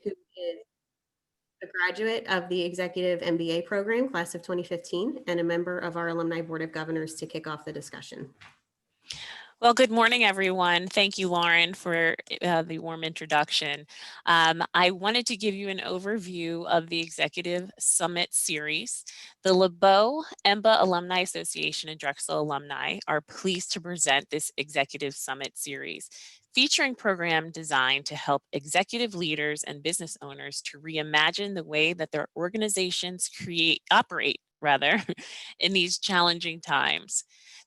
who is a graduate of the Executive MBA program, class of 2015, and a member of our Alumni Board of Governors to kick off the discussion. Well, good morning, everyone. Thank you, Lauren, for the warm introduction. I wanted to give you an overview of the Executive Summit Series. The LeBow, EMBA Alumni Association, and Drexel Alumni are pleased to present this Executive Summit Series, featuring program designed to help executive leaders and business owners to reimagine the way that their organizations operate in these challenging times.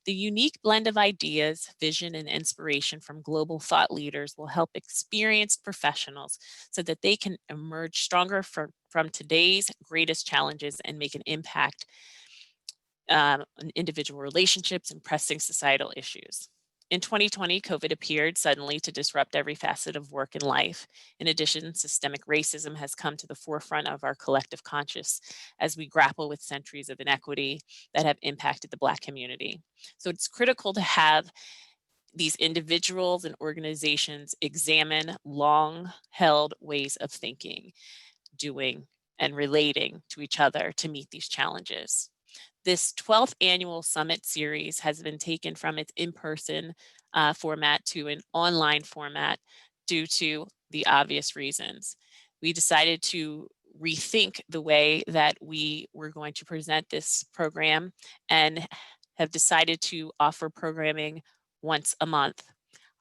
The unique blend of ideas, vision, and inspiration from global thought leaders will help experienced professionals so that they can emerge stronger from today's greatest challenges and make an impact on individual relationships and pressing societal issues. In 2020, COVID appeared suddenly to disrupt every facet of work and life. In addition, systemic racism has come to the forefront of our collective conscious as we grapple with centuries of inequity that have impacted the Black community. So it's critical to have these individuals and organizations examine long-held ways of thinking, doing, and relating to each other to meet these challenges. This 12th annual summit series has been taken from its in-person format to an online format due to the obvious reasons. We decided to rethink the way that we were going to present this program and have decided to offer programming once a month.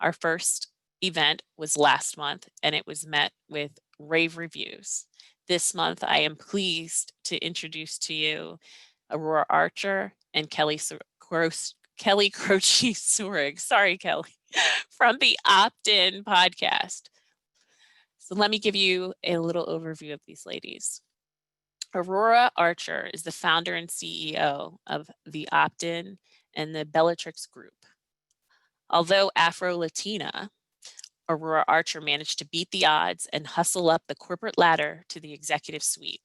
Our first event was last month, and it was met with rave reviews. This month, I am pleased to introduce to you Aurora Archer and Kelly Croce Surig, sorry, Kelly, from the Opt-in podcast. So let me give you a little overview of these ladies. Aurora Archer is the founder and CEO of the Opt-in and the Bellatrix Group. Although Afro-Latina, Aurora Archer managed to beat the odds and hustle up the corporate ladder to the executive suite.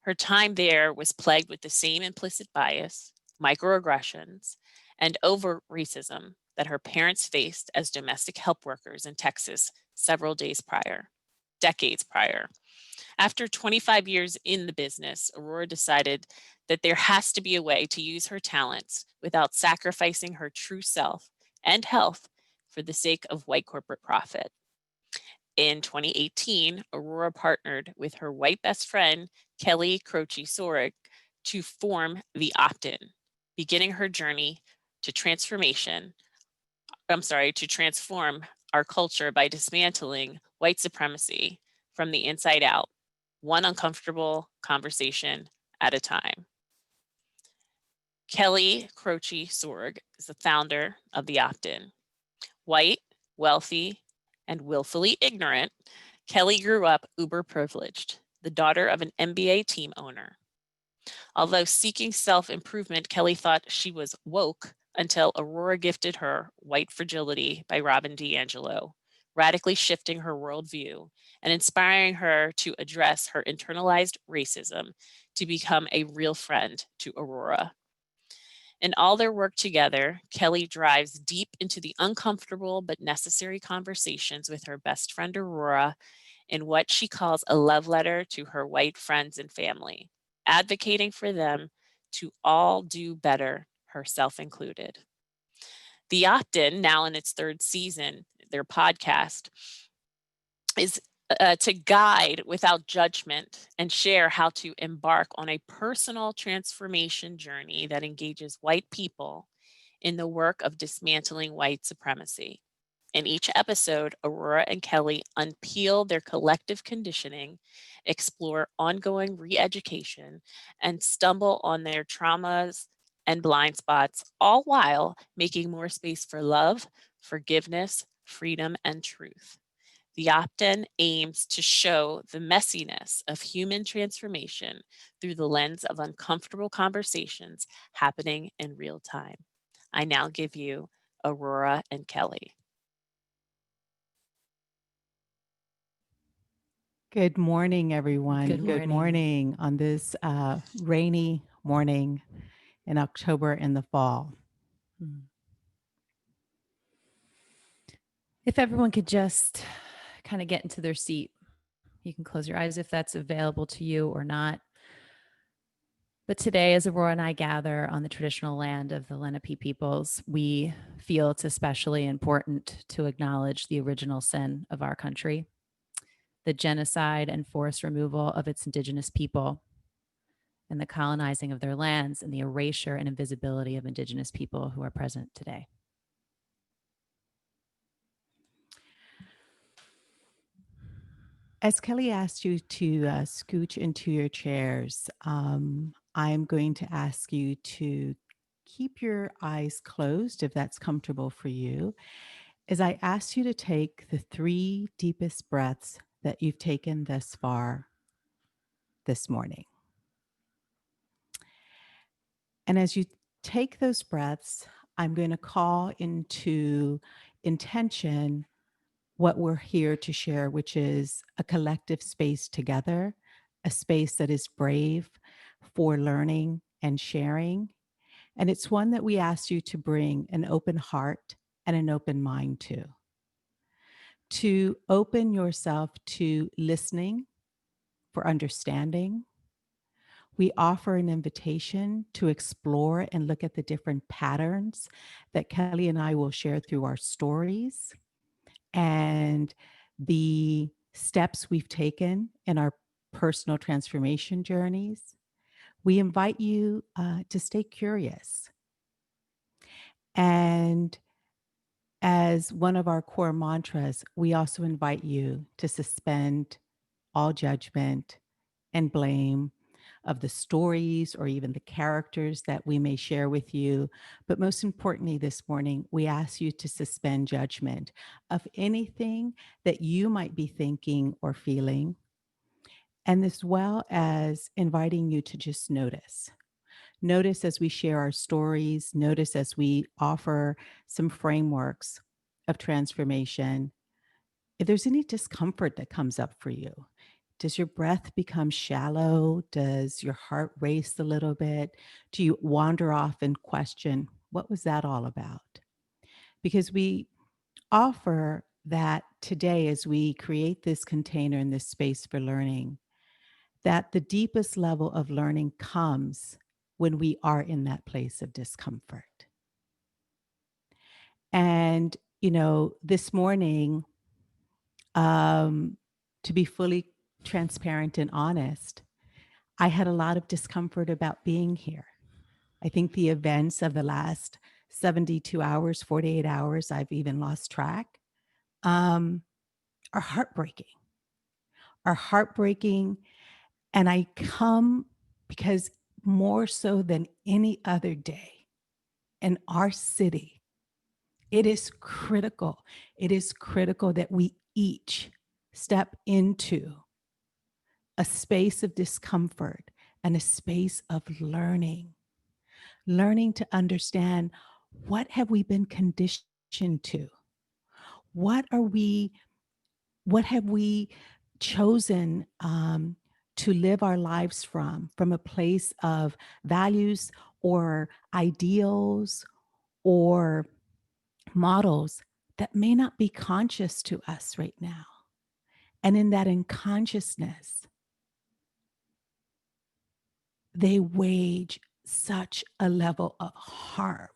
Her time there was plagued with the same implicit bias, microaggressions, and overt racism that her parents faced as domestic help workers in Texas several decades prior. After 25 years in the business, Aurora decided that there has to be a way to use her talents without sacrificing her true self and health for the sake of white corporate profit. In 2018, Aurora partnered with her white best friend, Kelly Croce Surig, to form the Opt-in, beginning her journey to transform our culture by dismantling white supremacy from the inside out, one uncomfortable conversation at a time. Kelly Croce Surig is the founder of the Opt-in. White, wealthy, and willfully ignorant, Kelly grew up uber privileged, the daughter of an MBA team owner. Although seeking self-improvement, Kelly thought she was woke until Aurora gifted her White Fragility by Robin DiAngelo, radically shifting her worldview and inspiring her to address her internalized racism to become a real friend to Aurora. In all their work together, Kelly drives deep into the uncomfortable but necessary conversations with her best friend Aurora in what she calls a love letter to her white friends and family, advocating for them to all do better, herself included. The Opt-in, now in its third season, their podcast, is to guide without judgment and share how to embark on a personal transformation journey that engages white people in the work of dismantling white supremacy. In each episode, Aurora and Kelly unpeel their collective conditioning, explore ongoing re-education, and stumble on their traumas and blind spots, all while making more space for love, forgiveness, freedom, and truth. The Opt-in aims to show the messiness of human transformation through the lens of uncomfortable conversations happening in real time. I now give you Aurora and Kelly. Good morning, everyone. Good morning on this rainy morning in October in the fall. If everyone could just kind of get into their seat, You can close your eyes if that's available to you or not. But today, as Aurora and I gather on the traditional land of the Lenape peoples, we feel it's especially important to acknowledge the original sin of our country, the genocide and forced removal of its indigenous people, and the colonizing of their lands and the erasure and invisibility of indigenous people who are present today. As Kelly asked you to scooch into your chairs, I'm going to ask you to keep your eyes closed if that's comfortable for you, as I ask you to take the 3 deepest breaths that you've taken thus far this morning. And as you take those breaths, I'm going to call into intention what we're here to share, which is a collective space together, a space that is brave for learning and sharing. And it's one that we ask you to bring an open heart and an open mind to open yourself to listening for understanding. We offer an invitation to explore and look at the different patterns that Kelly and I will share through our stories and the steps we've taken in our personal transformation journeys. We invite you to stay curious. And as one of our core mantras, we also invite you to suspend all judgment and blame of the stories or even the characters that we may share with you. But most importantly, this morning, we ask you to suspend judgment of anything that you might be thinking or feeling, and as well as inviting you to just notice. Notice as we share our stories, notice as we offer some frameworks of transformation, if there's any discomfort that comes up for you. Does your breath become shallow? Does your heart race a little bit? Do you wander off and question, what was that all about? Because we offer that today as we create this container and this space for learning, that the deepest level of learning comes when we are in that place of discomfort. And, this morning, to be fully transparent and honest, I had a lot of discomfort about being here. I think the events of the last 72 hours, 48 hours, I've even lost track, are heartbreaking. And I come because more so than any other day in our city, it is critical. It is critical that we each step into a space of discomfort and a space of learning to understand, what have we been conditioned to? What have we chosen to live our lives from a place of values or ideals or models that may not be conscious to us right now? And in that unconsciousness, they wage such a level of harm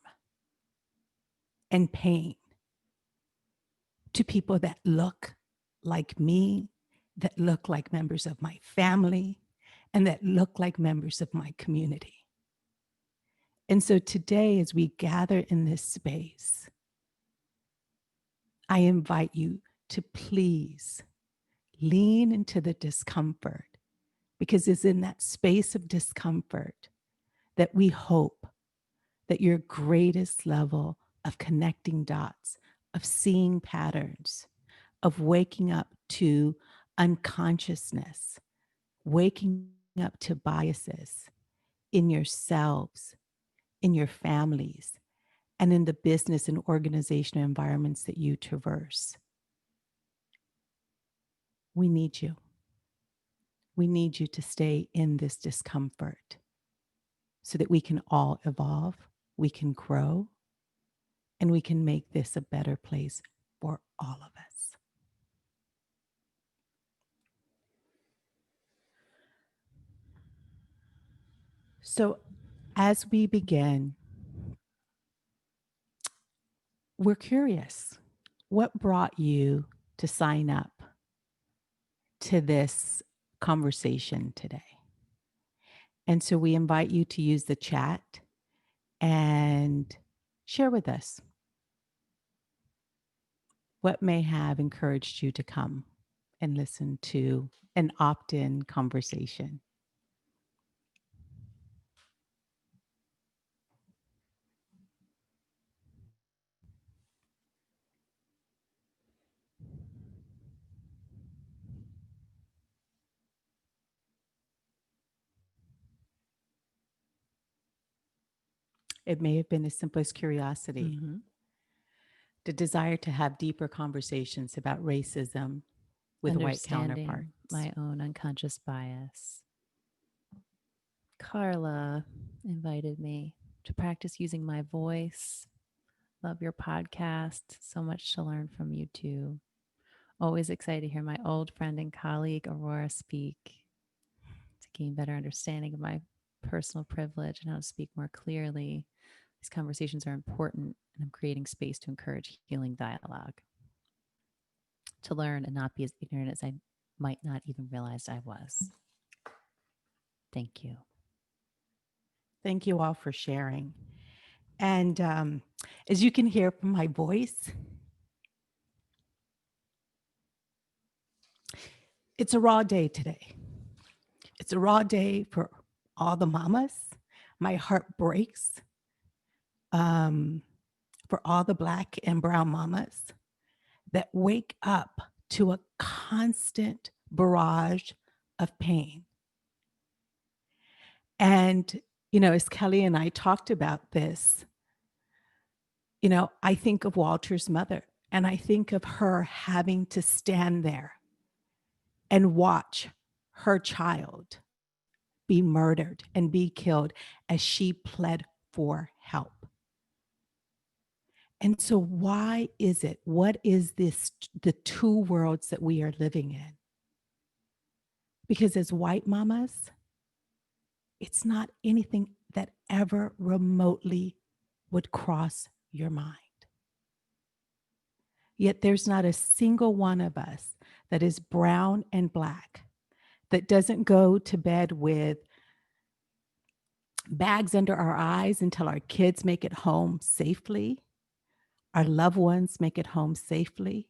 and pain to people that look like me, that look like members of my family, and that look like members of my community. And so today, as we gather in this space, I invite you to please lean into the discomfort, because it's in that space of discomfort that we hope that your greatest level of connecting dots, of seeing patterns, of waking up to unconsciousness, waking up to biases in yourselves, in your families, and in the business and organizational environments that you traverse. We need you. We need you to stay in this discomfort so that we can all evolve, we can grow, and we can make this a better place for all of us. So, as we begin, we're curious. What brought you to sign up to this conversation today? And so we invite you to use the chat and share with us what may have encouraged you to come and listen to an opt-in conversation. It may have been as simple as curiosity, Mhm. the desire to have deeper conversations about racism with white counterparts. Understanding my own unconscious bias. Carla invited me to practice using my voice. Love your podcast. So much to learn from you too. Always excited to hear my old friend and colleague Aurora speak to gain better understanding of my personal privilege and how to speak more clearly. These conversations are important, and I'm creating space to encourage healing dialogue, to learn and not be as ignorant as I might not even realize I was. Thank you. Thank you all for sharing. And as you can hear from my voice, it's a raw day today. It's a raw day for all the mamas. My heart breaks for all the Black and brown mamas that wake up to a constant barrage of pain. And, as Kelly and I talked about this, I think of Walter's mother, and I think of her having to stand there and watch her child be murdered and be killed as she pled for help. And so why is it? What is this, the two worlds that we are living in? Because as white mamas, it's not anything that ever remotely would cross your mind. Yet there's not a single one of us that is brown and Black that doesn't go to bed with bags under our eyes until our kids make it home safely, our loved ones make it home safely.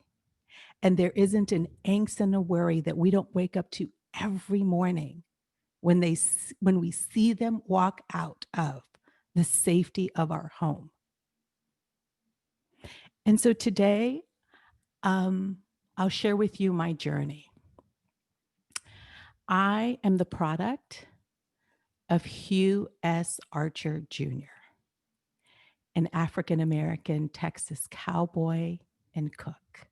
And there isn't an angst and a worry that we don't wake up to every morning when we see them walk out of the safety of our home. And so today, I'll share with you my journey. I am the product of Hugh S. Archer Jr., an African-American Texas cowboy and cook.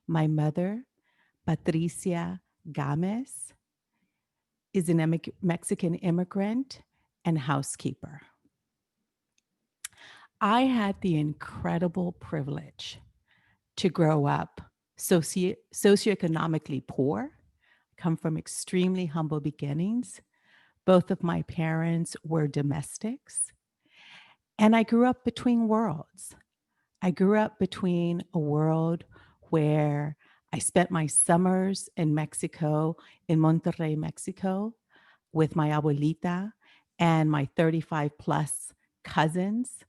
My mother, Patricia Games, is a Mexican immigrant and housekeeper. I had the incredible privilege to grow up socioeconomically poor, come from extremely humble beginnings. Both of my parents were domestics. And I grew up between worlds. I grew up between a world where I spent my summers in Mexico, in Monterrey, Mexico, with my abuelita and my 35 plus cousins,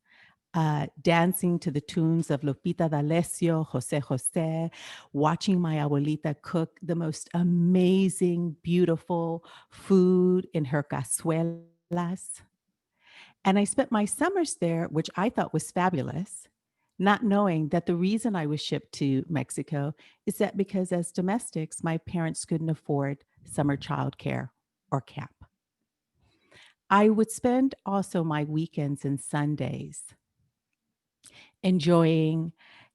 dancing to the tunes of Lupita D'Alessio, Jose Jose, watching my abuelita cook the most amazing, beautiful food in her cazuelas. And I spent my summers there, which I thought was fabulous, not knowing that the reason I was shipped to Mexico is that because as domestics, my parents couldn't afford summer childcare or camp. I would spend also my weekends and Sundays enjoying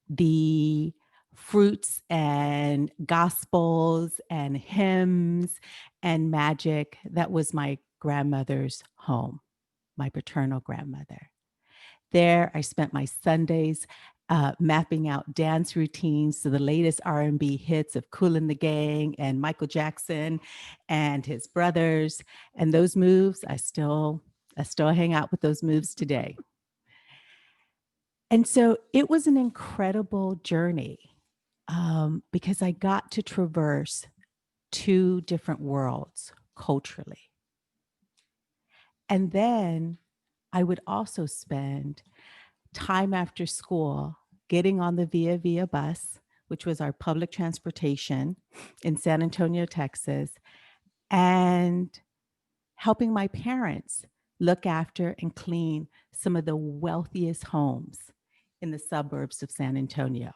the fruits and gospels and hymns and magic that was my grandmother's home, my paternal grandmother. There, I spent my Sundays mapping out dance routines to the latest R&B hits of Kool and the Gang and Michael Jackson and his brothers. And those moves, I still hang out with those moves today. And so it was an incredible journey because I got to traverse two different worlds culturally. And then I would also spend time after school getting on the Via Via bus, which was our public transportation in San Antonio, Texas, and helping my parents look after and clean some of the wealthiest homes in the suburbs of San Antonio.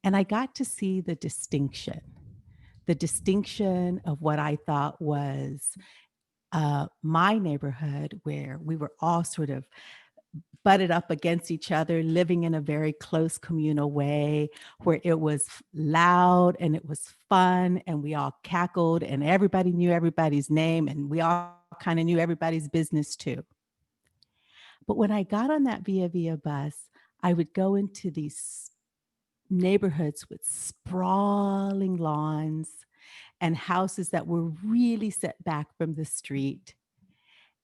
And I got to see the distinction of what I thought was my neighborhood, where we were all sort of butted up against each other, living in a very close communal way, where it was loud and it was fun and we all cackled and everybody knew everybody's name and we all kind of knew everybody's business too. But when I got on that Via Via bus, I would go into these neighborhoods with sprawling lawns and houses that were really set back from the street,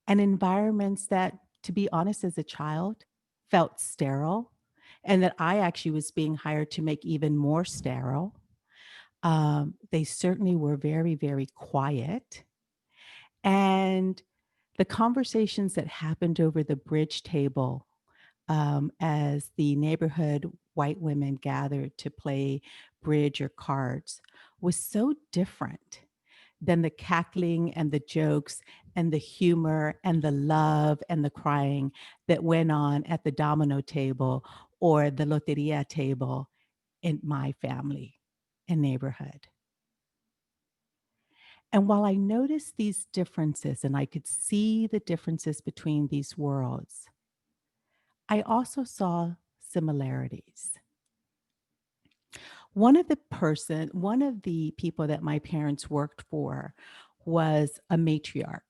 and environments that, to be honest, as a child, felt sterile, and that I actually was being hired to make even more sterile. They certainly were very, very quiet. And the conversations that happened over the bridge table as the neighborhood white women gathered to play bridge or cards was so different than the cackling and the jokes and the humor and the love and the crying that went on at the domino table or the loteria table in my family and neighborhood. And while I noticed these differences and I could see the differences between these worlds, I also saw similarities. One of the people that my parents worked for was a matriarch.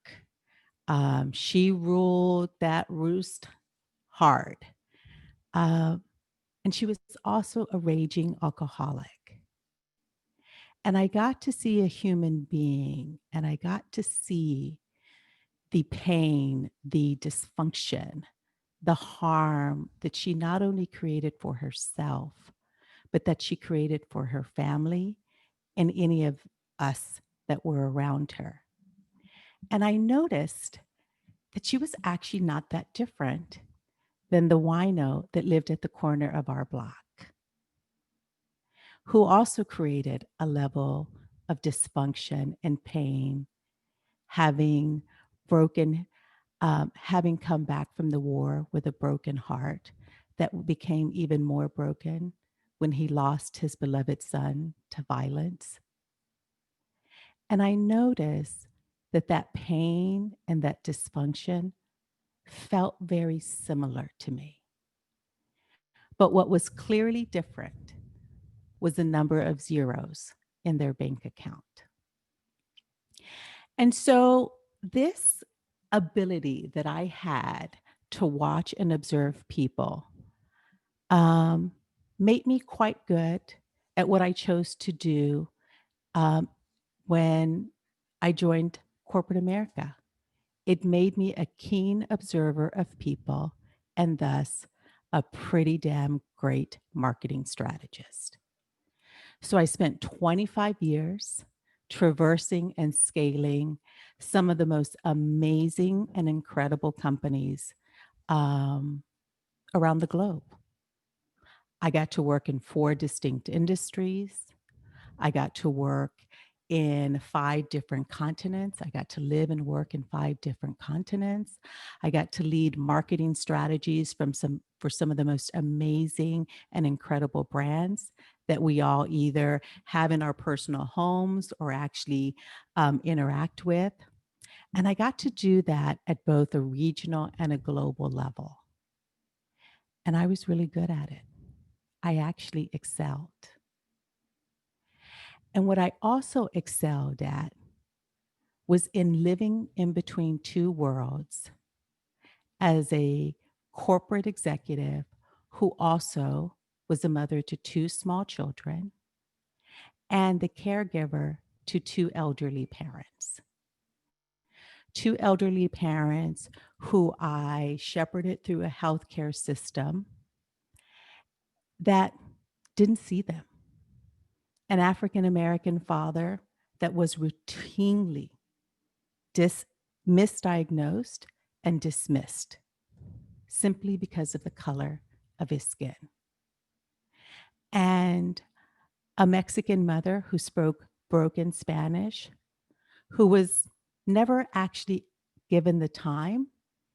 She ruled that roost hard. And she was also a raging alcoholic. And I got to see a human being, and I got to see the pain, the dysfunction, the harm that she not only created for herself, but that she created for her family and any of us that were around her. And I noticed that she was actually not that different than the wino that lived at the corner of our block, who also created a level of dysfunction and pain, having come back from the war with a broken heart that became even more broken when he lost his beloved son to violence. And I noticed that pain and that dysfunction felt very similar to me. But what was clearly different was the number of zeros in their bank account. And so this ability that I had to watch and observe people made me quite good at what I chose to do when I joined corporate America. It made me a keen observer of people and thus a pretty damn great marketing strategist. So I spent 25 years traversing and scaling some of the most amazing and incredible companies around the globe. I got to work in 4 distinct industries. I got to work in 5 different continents. I got to live and work in 5 different continents. I got to lead marketing strategies for some of the most amazing and incredible brands that we all either have in our personal homes or actually interact with. And I got to do that at both a regional and a global level. And I was really good at it. I actually excelled. And what I also excelled at was in living in between 2 worlds as a corporate executive who also was a mother to 2 small children and the caregiver to 2 elderly parents. 2 elderly parents who I shepherded through a healthcare system that didn't see them. An African American father that was routinely misdiagnosed and dismissed simply because of the color of his skin. And a Mexican mother who spoke broken Spanish, who was never actually given the time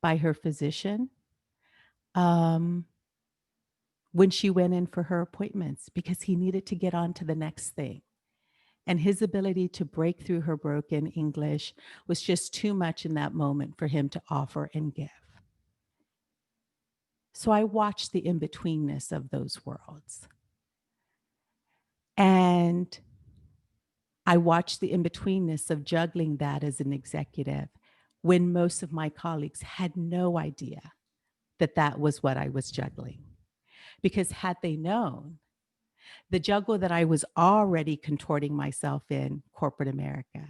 by her physician when she went in for her appointments because he needed to get on to the next thing. And his ability to break through her broken English was just too much in that moment for him to offer and give. So I watched the in-betweenness of those worlds. And I watched the in-betweenness of juggling that as an executive when most of my colleagues had no idea that that was what I was juggling. Because had they known, the juggle that I was already contorting myself in corporate America,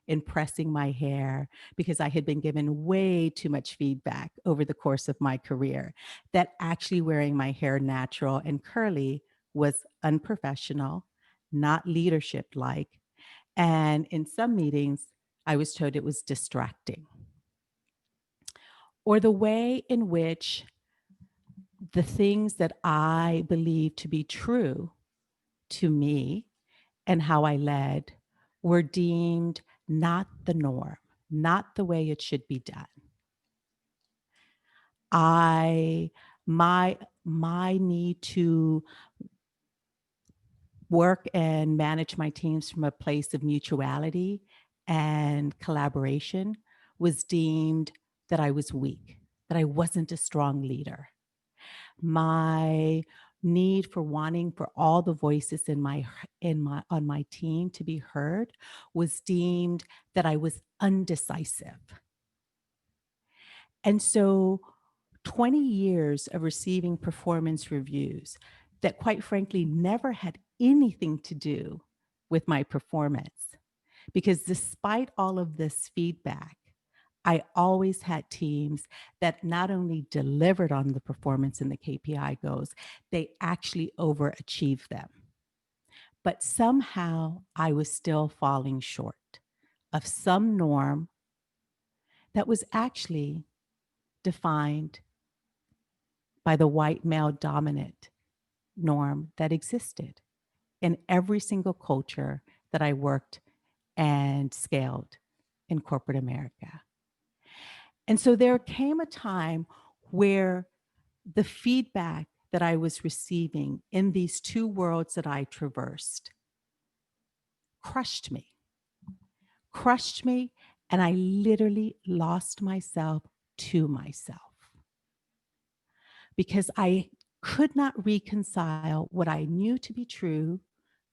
in pressing my hair, because I had been given way too much feedback over the course of my career, that actually wearing my hair natural and curly was unprofessional, not leadership-like. And in some meetings, I was told it was distracting. Or the way in which the things that I believed to be true to me and how I led were deemed not the norm, not the way it should be done. My need to work and manage my teams from a place of mutuality and collaboration was deemed that I was weak, that I wasn't a strong leader. My need for wanting for all the voices on my team to be heard was deemed that I was undecisive. And so 20 years of receiving performance reviews that quite frankly never had anything to do with my performance. Because despite all of this feedback, I always had teams that not only delivered on the performance and the KPI goals, they actually overachieved them. But somehow I was still falling short of some norm that was actually defined by the white male dominant norm that existed in every single culture that I worked and scaled in corporate America. And so there came a time where the feedback that I was receiving in these 2 worlds that I traversed crushed me, and I literally lost myself to myself because I could not reconcile what I knew to be true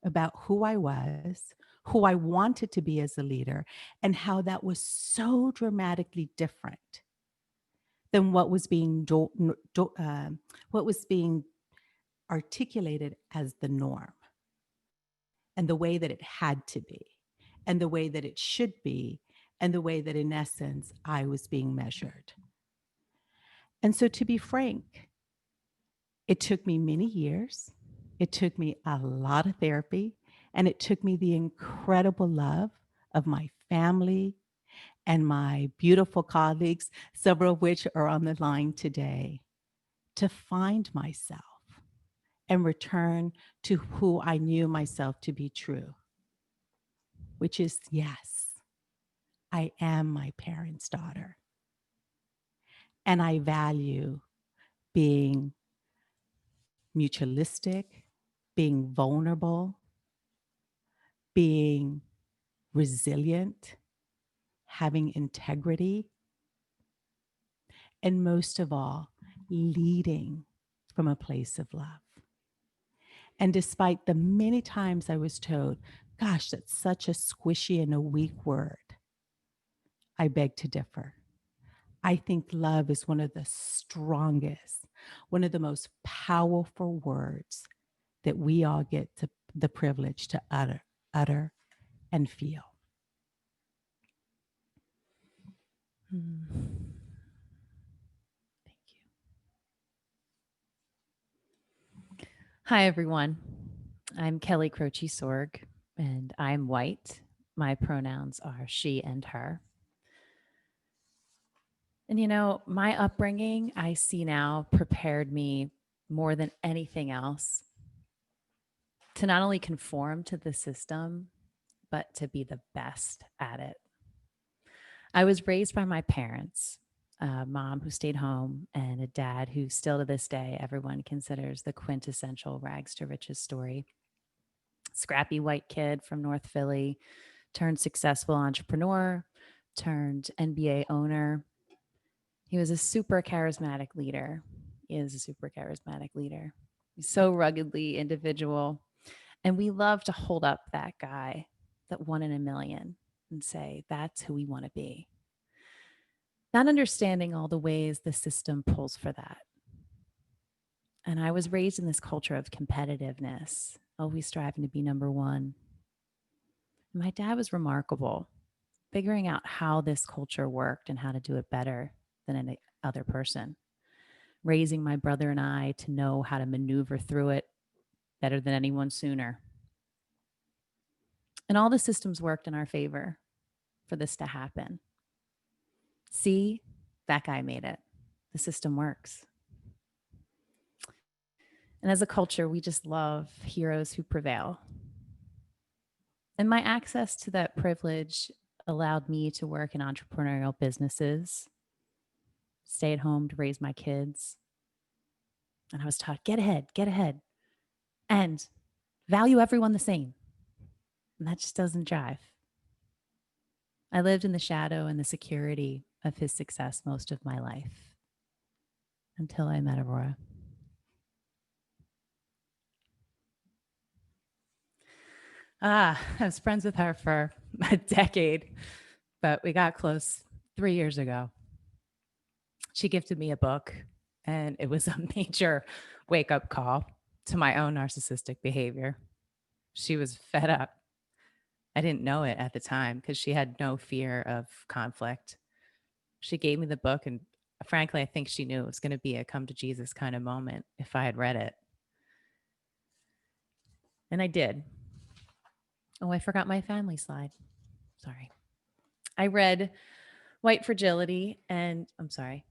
about who I was, who I wanted to be as a leader, and how that was so dramatically different than what was being articulated as the norm, and the way that it had to be, and the way that it should be, and the way that in essence I was being measured. And so, to be frank, it took me many years. It took me a lot of therapy, and it took me the incredible love of my family and my beautiful colleagues, several of which are on the line today, to find myself and return to who I knew myself to be true, which is, yes, I am my parents' daughter. And I value being mutualistic, being vulnerable, being resilient, having integrity, and most of all, leading from a place of love. And despite the many times I was told, gosh, that's such a squishy and a weak word, I beg to differ. I think love is one of the strongest, one of the most powerful words that we all get the privilege to utter, and feel. Thank you. Hi, everyone. I'm Kelly Croce Sorg, and I'm white. My pronouns are she and her. And my upbringing, I see now, prepared me more than anything else to not only conform to the system, but to be the best at it. I was raised by my parents, a mom who stayed home and a dad who still to this day everyone considers the quintessential rags to riches story. Scrappy white kid from North Philly, turned successful entrepreneur, turned MBA owner. He was a super charismatic leader. He is a super charismatic leader. He's so ruggedly individual. And we love to hold up that guy, that one in a million, and say, that's who we want to be. Not understanding all the ways the system pulls for that. And I was raised in this culture of competitiveness, always striving to be number one. My dad was remarkable, figuring out how this culture worked and how to do it better than any other person, raising my brother and I to know how to maneuver through it better than anyone sooner. And all the systems worked in our favor for this to happen. See, that guy made it. The system works. And as a culture, we just love heroes who prevail. And my access to that privilege allowed me to work in entrepreneurial businesses, stay at home to raise my kids. And I was taught, get ahead, and value everyone the same. And that just doesn't jive. I lived in the shadow and the security of his success most of my life until I met Aurora. I was friends with her for a decade, but we got close 3 years ago. She gifted me a book, and it was a major wake-up call to my own narcissistic behavior. She was fed up. I didn't know it at the time because she had no fear of conflict. She gave me the book, and frankly, I think she knew it was going to be a come to Jesus kind of moment if I had read it. And I did. Oh, I forgot my family slide. Sorry. I read White Fragility, and I'm sorry.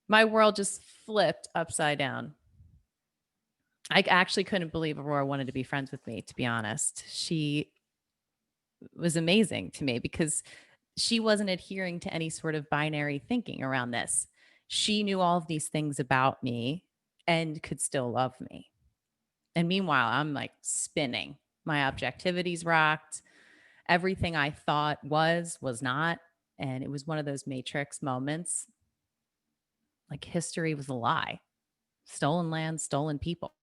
My world just flipped upside down. I actually couldn't believe Aurora wanted to be friends with me, to be honest. She was amazing to me because she wasn't adhering to any sort of binary thinking around this. She knew all of these things about me and could still love me. And meanwhile, I'm like spinning. My objectivity's rocked. Everything I thought was not. And it was one of those matrix moments. Like history was a lie. Stolen land, stolen people,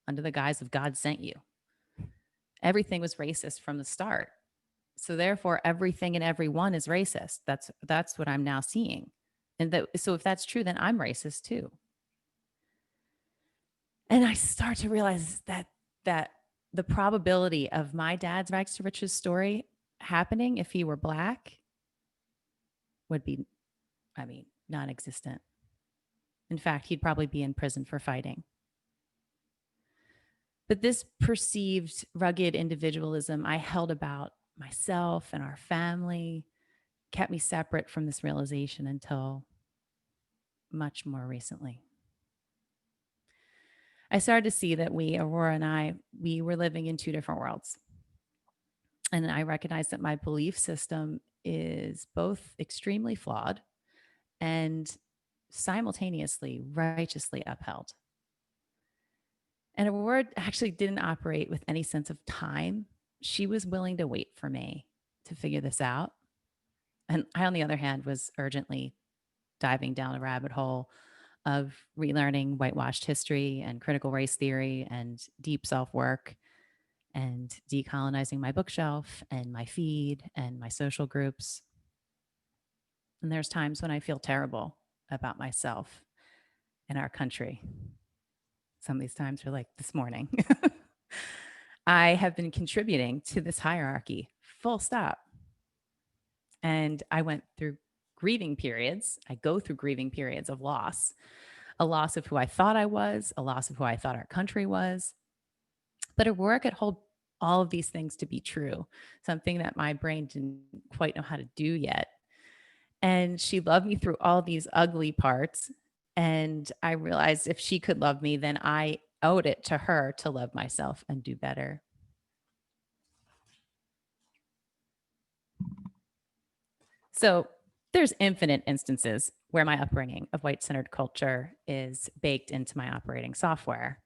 under the guise of God sent you. Everything was racist from the start. So therefore, everything and everyone is racist. That's what I'm now seeing. And so if that's true, then I'm racist too. And I start to realize that the probability of my dad's rags to riches story happening if he were Black would be, non-existent. In fact, he'd probably be in prison for fighting. But this perceived rugged individualism I held about myself and our family kept me separate from this realization until much more recently. I started to see that Aurora and I, we were living in two different worlds. And I recognized that my belief system is both extremely flawed and simultaneously righteously upheld. And Aurora actually didn't operate with any sense of time. She was willing to wait for me to figure this out. And I, on the other hand, was urgently diving down a rabbit hole of relearning whitewashed history and critical race theory and deep self-work and decolonizing my bookshelf and my feed and my social groups. And there's times when I feel terrible about myself and our country. Some of these times are like this morning. I have been contributing to this hierarchy, full stop. And I went through grieving periods. I go through grieving periods of loss, a loss of who I thought I was, a loss of who I thought our country was. But Aurora could hold all of these things to be true, something that my brain didn't quite know how to do yet. And she loved me through all these ugly parts. And I realized if she could love me, then I owed it to her to love myself and do better. So there's infinite instances where my upbringing of white-centered culture is baked into my operating software.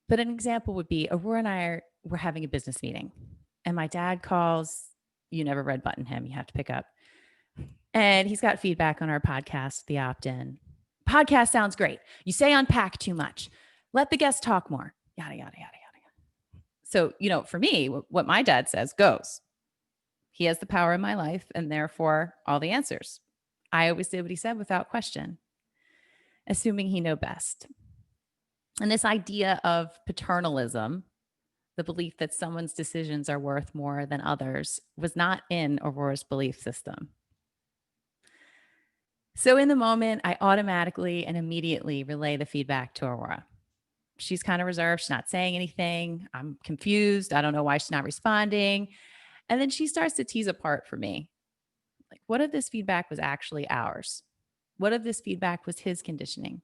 But an example would be Aurora and I were having a business meeting, and my dad calls. You never red button him. You have to pick up. And he's got feedback on our podcast, The Opt-in. Podcast sounds great. You say unpack too much. Let the guests talk more. Yada, yada, yada, yada. So, for me, what my dad says goes. He has the power in my life and therefore all the answers. I always did what he said without question, assuming he knew best. And this idea of paternalism, the belief that someone's decisions are worth more than others, was not in Aurora's belief system. So in the moment, I automatically and immediately relay the feedback to Aurora. She's kind of reserved. She's not saying anything. I'm confused. I don't know why she's not responding. And then she starts to tease apart for me. Like, what if this feedback was actually ours? What if this feedback was his conditioning?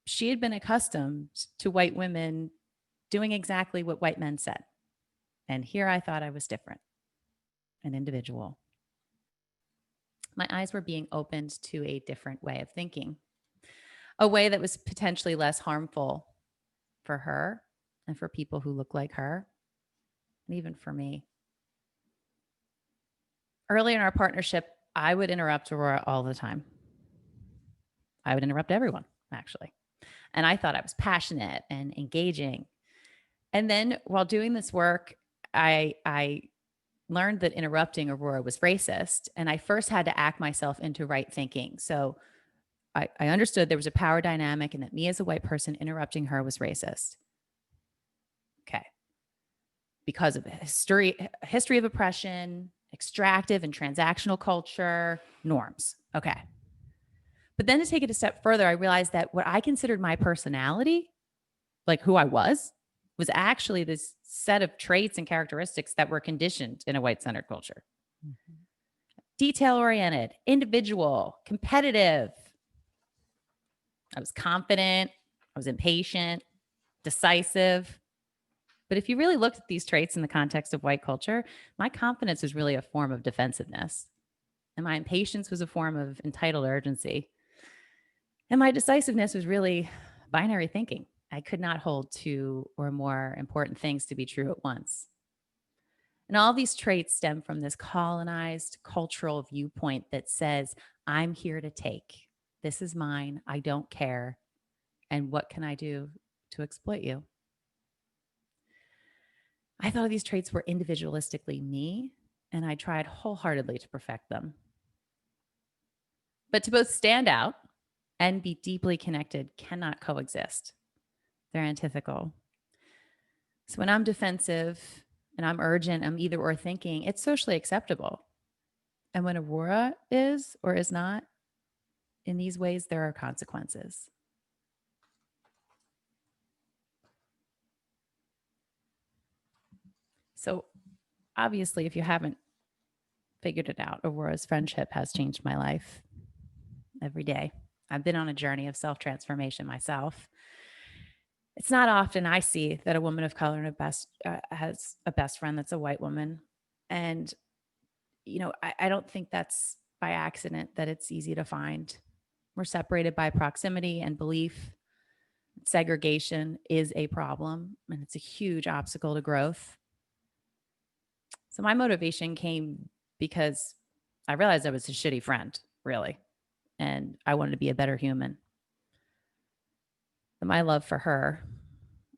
She had been accustomed to white women doing exactly what white men said. And here I thought I was different, an individual. My eyes were being opened to a different way of thinking, a way that was potentially less harmful for her and for people who look like her, and even for me. Early in our partnership, I would interrupt Aurora all the time. I would interrupt everyone, actually. And I thought I was passionate and engaging. And then while doing this work, I learned that interrupting Aurora was racist. And I first had to act myself into right thinking. So I understood there was a power dynamic and that me as a white person interrupting her was racist. Okay. Because of history of oppression, extractive and transactional culture, norms. Okay. But then to take it a step further, I realized that what I considered my personality, like who I was actually this set of traits and characteristics that were conditioned in a white-centered culture. Mm-hmm. Detail-oriented, individual, competitive. I was confident. I was impatient, decisive. But if you really looked at these traits in the context of white culture, my confidence was really a form of defensiveness. And my impatience was a form of entitled urgency. And my decisiveness was really binary thinking. I could not hold two or more important things to be true at once. And all these traits stem from this colonized cultural viewpoint that says, I'm here to take. This is mine. I don't care. And what can I do to exploit you? I thought these traits were individualistically me, and I tried wholeheartedly to perfect them. But to both stand out and be deeply connected cannot coexist. They're antithetical. So when I'm defensive and I'm urgent, I'm either or thinking, it's socially acceptable. And when Aurora is or is not, in these ways, there are consequences. So obviously, if you haven't figured it out, Aurora's friendship has changed my life every day. I've been on a journey of self-transformation myself. It's not often I see that a woman of color has a best friend that's a white woman. And, I don't think that's by accident that it's easy to find. We're separated by proximity and belief. Segregation is a problem, and it's a huge obstacle to growth. So my motivation came because I realized I was a shitty friend, really, and I wanted to be a better human. But my love for her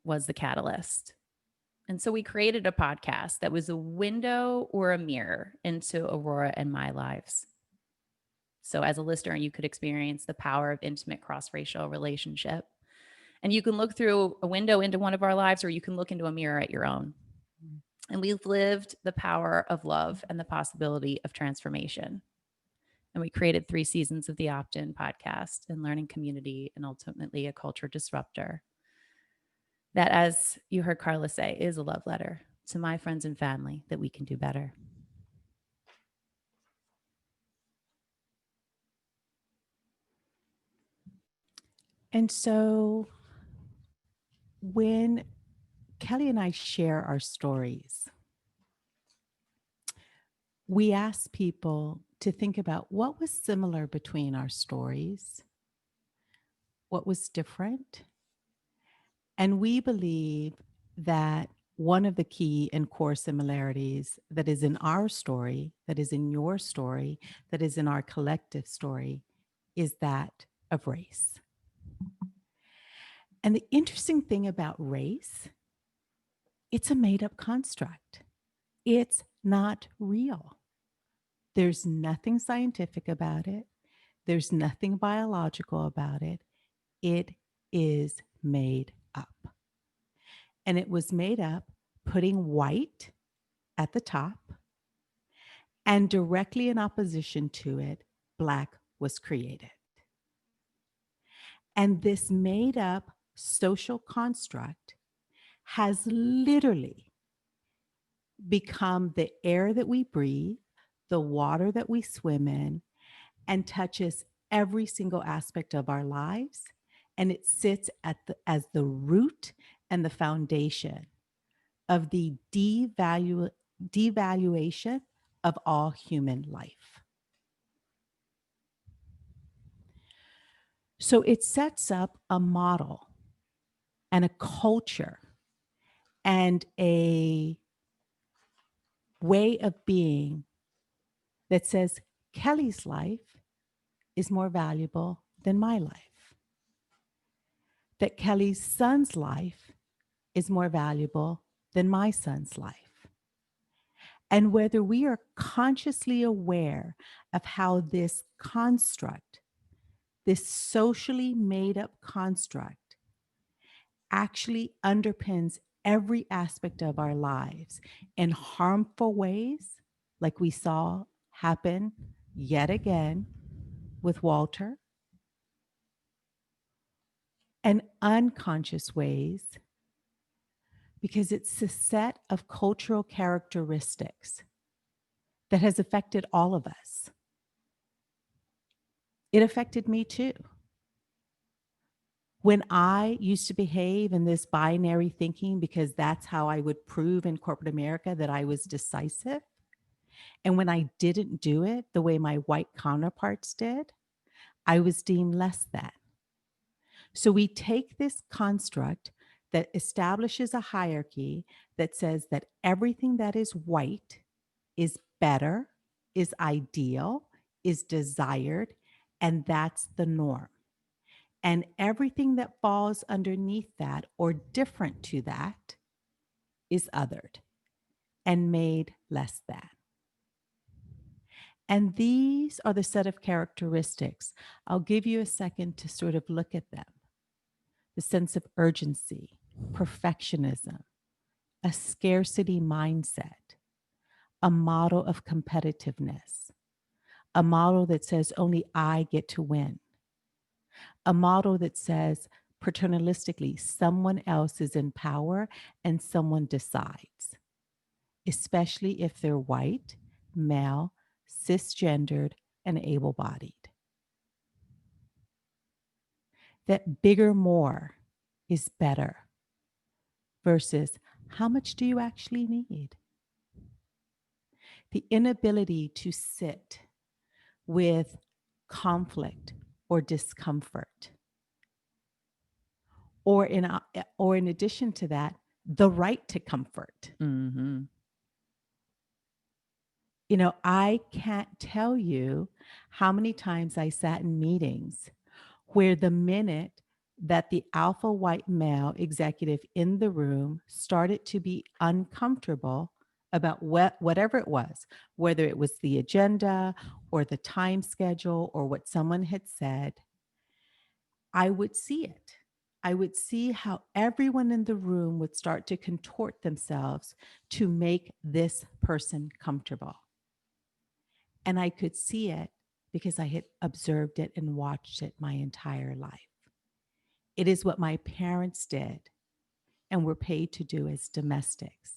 was the catalyst. And so we created a podcast that was a window or a mirror into Aurora and my lives. So as a listener, you could experience the power of intimate cross-racial relationship. And you can look through a window into one of our lives, or you can look into a mirror at your own. And we've lived the power of love and the possibility of transformation. And we created 3 seasons of the Opt-in podcast and learning community, and ultimately a culture disruptor. That, as you heard Carla say, is a love letter to my friends and family that we can do better. And so when Kelly and I share our stories, we ask people to think about what was similar between our stories, what was different. And we believe that one of the key and core similarities that is in our story, that is in your story, that is in our collective story, is that of race. And the interesting thing about race, it's a made-up construct. It's not real. There's nothing scientific about it. There's nothing biological about it. It is made up. And it was made up putting white at the top, and directly in opposition to it, Black was created. And this made up social construct has literally become the air that we breathe, the water that we swim in, and touches every single aspect of our lives. And it sits as the root and the foundation of the devaluation of all human life. So it sets up a model and a culture and a way of being that says Kelly's life is more valuable than my life. That Kelly's son's life is more valuable than my son's life. And whether we are consciously aware of how this construct, this socially made up construct, actually underpins every aspect of our lives in harmful ways, like we saw happen yet again with Walter, and unconscious ways, because it's a set of cultural characteristics that has affected all of us. It affected me too. When I used to behave in this binary thinking, because that's how I would prove in corporate America that I was decisive, and when I didn't do it the way my white counterparts did, I was deemed less than. So we take this construct that establishes a hierarchy that says that everything that is white is better, is ideal, is desired, and that's the norm. And everything that falls underneath that or different to that is othered and made less than. And these are the set of characteristics. I'll give you a second to sort of look at them. The sense of urgency, perfectionism, a scarcity mindset, a model of competitiveness, a model that says only I get to win, a model that says paternalistically someone else is in power and someone decides, especially if they're white, male, cisgendered, and able-bodied. That bigger, more is better versus how much do you actually need? The inability to sit with conflict or discomfort. Or in addition to that, the right to comfort. Mm-hmm. You know, I can't tell you how many times I sat in meetings where the minute that the alpha white male executive in the room started to be uncomfortable about whatever it was, whether it was the agenda or the time schedule or what someone had said, I would see it. I would see how everyone in the room would start to contort themselves to make this person comfortable. And I could see it because I had observed it and watched it my entire life. It is what my parents did and were paid to do as domestics,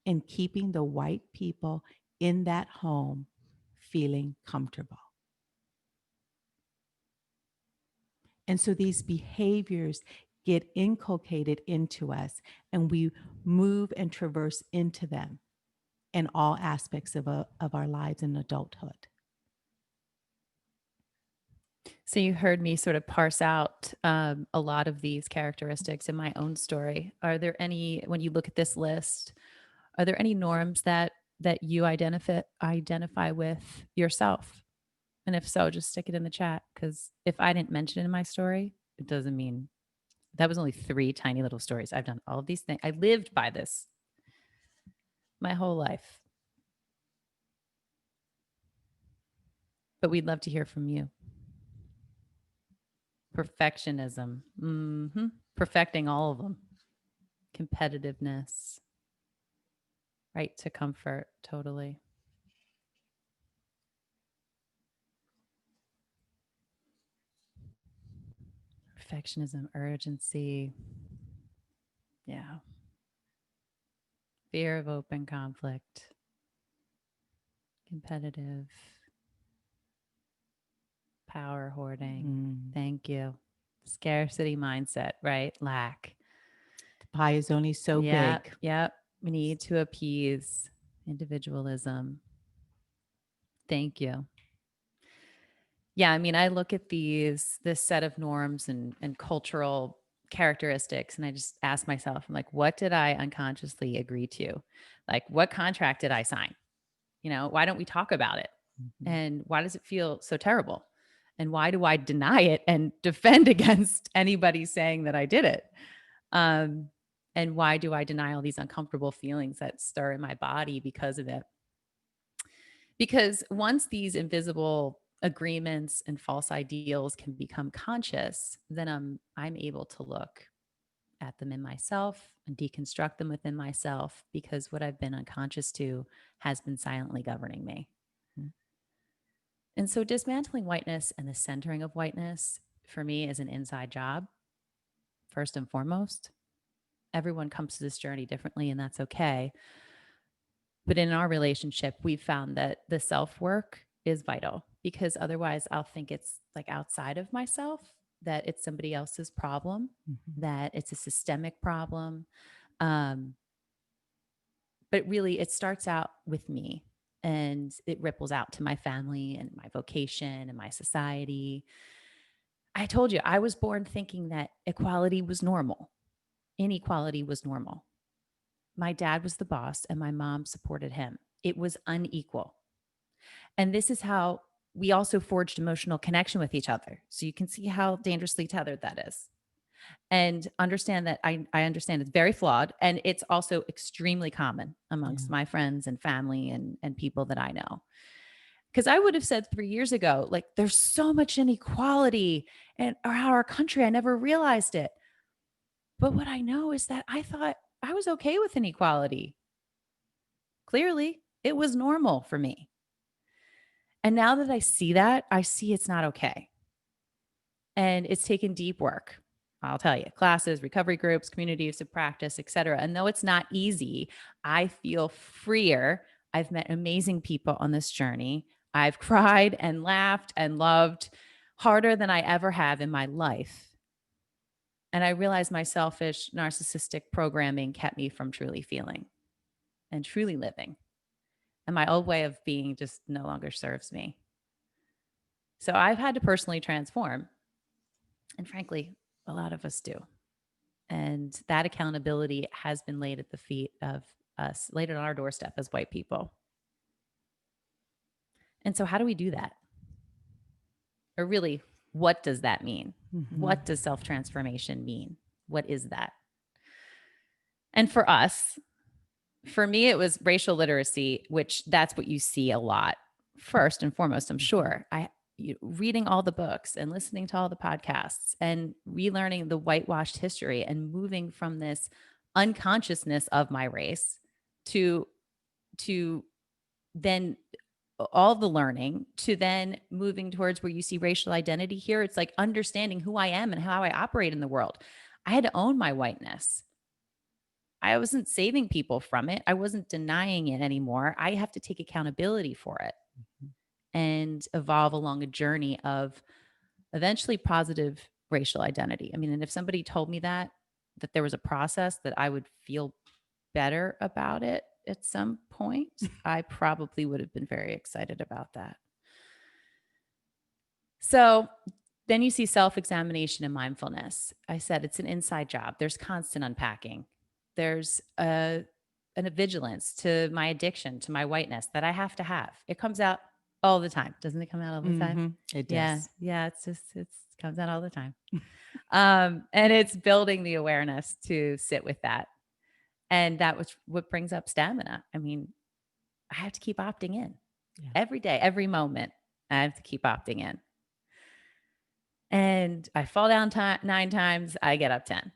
in keeping the white people in that home feeling comfortable. And so these behaviors get inculcated into us, and we move and traverse into them in all aspects of our lives in adulthood. So you heard me sort of parse out a lot of these characteristics in my own story. Are there any, when you look at this list, are there any norms that you identify with yourself? And if so, just stick it in the chat, because if I didn't mention it in my story, it doesn't mean that was only 3 tiny little stories. I've done all of these things. I lived by this my whole life. But we'd love to hear from you. Perfectionism. Perfecting all of them. Competitiveness. Right to comfort. Totally. Perfectionism, urgency. Yeah. Fear of open conflict. Competitive. Power hoarding. Thank you. Scarcity mindset, right? Lack. The pie is only so big. Yep. We need to appease. Individualism. Thank you. Yeah, I mean, I look at this set of norms and cultural characteristics, and I just ask myself, I'm like, what did I unconsciously agree to? Like, what contract did I sign? You know, why don't we talk about it? Mm-hmm. And why does it feel so terrible? And why do I deny it and defend against anybody saying that I did it? And why do I deny all these uncomfortable feelings that stir in my body because of it? Because once these invisible agreements and false ideals can become conscious, then I'm able to look at them in myself and deconstruct them within myself, because what I've been unconscious to has been silently governing me. Mm-hmm. And so dismantling whiteness and the centering of whiteness for me is an inside job, first and foremost. Everyone comes to this journey differently, and that's okay. But in our relationship, we've found that the self-work is vital, because otherwise I'll think it's like outside of myself, that it's somebody else's problem, that it's a systemic problem. But really it starts out with me, and it ripples out to my family and my vocation and my society. I told you, I was born thinking that equality was normal. Inequality was normal. My dad was the boss and my mom supported him. It was unequal. And this is how we also forged emotional connection with each other. So you can see how dangerously tethered that is. And understand that I understand it's very flawed, and it's also extremely common amongst my friends and family and people that I know. Because I would have said 3 years ago, like, there's so much inequality in our country, I never realized it. But what I know is that I thought I was okay with inequality. Clearly, it was normal for me. And now that I see that, I see it's not okay. And it's taken deep work. I'll tell you, classes, recovery groups, communities of practice, et cetera. And though it's not easy, I feel freer. I've met amazing people on this journey. I've cried and laughed and loved harder than I ever have in my life. And I realized my selfish, narcissistic programming kept me from truly feeling and truly living. And my old way of being just no longer serves me. So I've had to personally transform. And frankly, a lot of us do. And that accountability has been laid at the feet of us, laid on our doorstep as white people. And so how do we do that? Or really, what does that mean? Mhm. What does self-transformation mean? What is that? And for us, for me, it was racial literacy, which that's what you see a lot. First and foremost, I'm sure. Reading all the books and listening to all the podcasts and relearning the whitewashed history and moving from this unconsciousness of my race to to then all the learning to then moving towards where you see racial identity here. It's like understanding who I am and how I operate in the world. I had to own my whiteness. I wasn't saving people from it. I wasn't denying it anymore. I have to take accountability for it and evolve along a journey of eventually positive racial identity. I mean, and if somebody told me that there was a process that I would feel better about it at some point, I probably would have been very excited about that. So then you see self-examination and mindfulness. I said it's an inside job. There's constant unpacking. There's a vigilance to my addiction, to my whiteness that I have to have. It comes out all the time. Doesn't it come out all the time? Mhm. It Yeah. does. Yeah. It comes out all the time. And it's building the awareness to sit with that. And that was what brings up stamina. I mean, I have to keep opting in Yeah. every day, every moment. I have to keep opting in. And I fall down 9 times, I get up 10.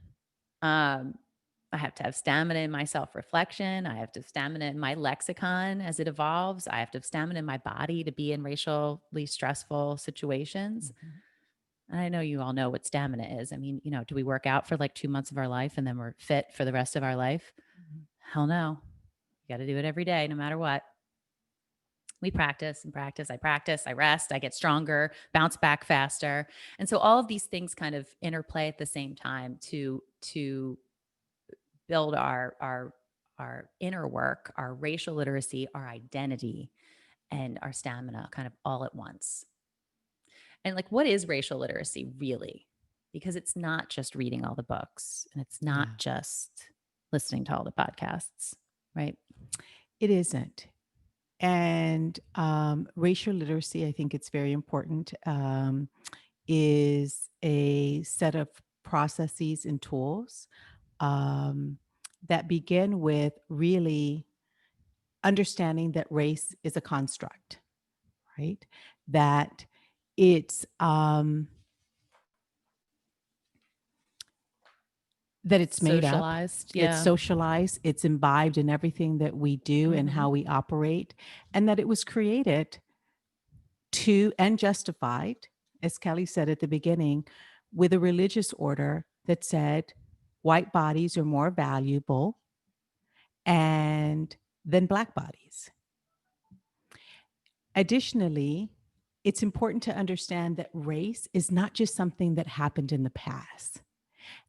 I have to have stamina in my self-reflection. I have to have stamina in my lexicon as it evolves. I have to have stamina in my body to be in racially stressful situations. Mhm. And I know you all know what stamina is. I mean, do we work out for like 2 months of our life and then we're fit for the rest of our life? Mhm. Hell no. You got to do it every day, no matter what. We practice and practice. I rest, I get stronger, bounce back faster. And so all of these things kind of interplay at the same time to build our inner work, our racial literacy, our identity, and our stamina kind of all at once. And like, what is racial literacy really? Because it's not just reading all the books and it's not Yeah. just listening to all the podcasts, right? It isn't. And racial literacy, I think it's very important, is a set of processes and tools that begin with really understanding that race is a construct, right? That it's made up, Socialized. it's Yeah. socialized, it's imbibed in everything that we do and Mhm. how we operate, and that it was created to and justified, as Kelly said at the beginning, with a religious order that said white bodies are more valuable and than Black bodies. Additionally, it's important to understand that race is not just something that happened in the past,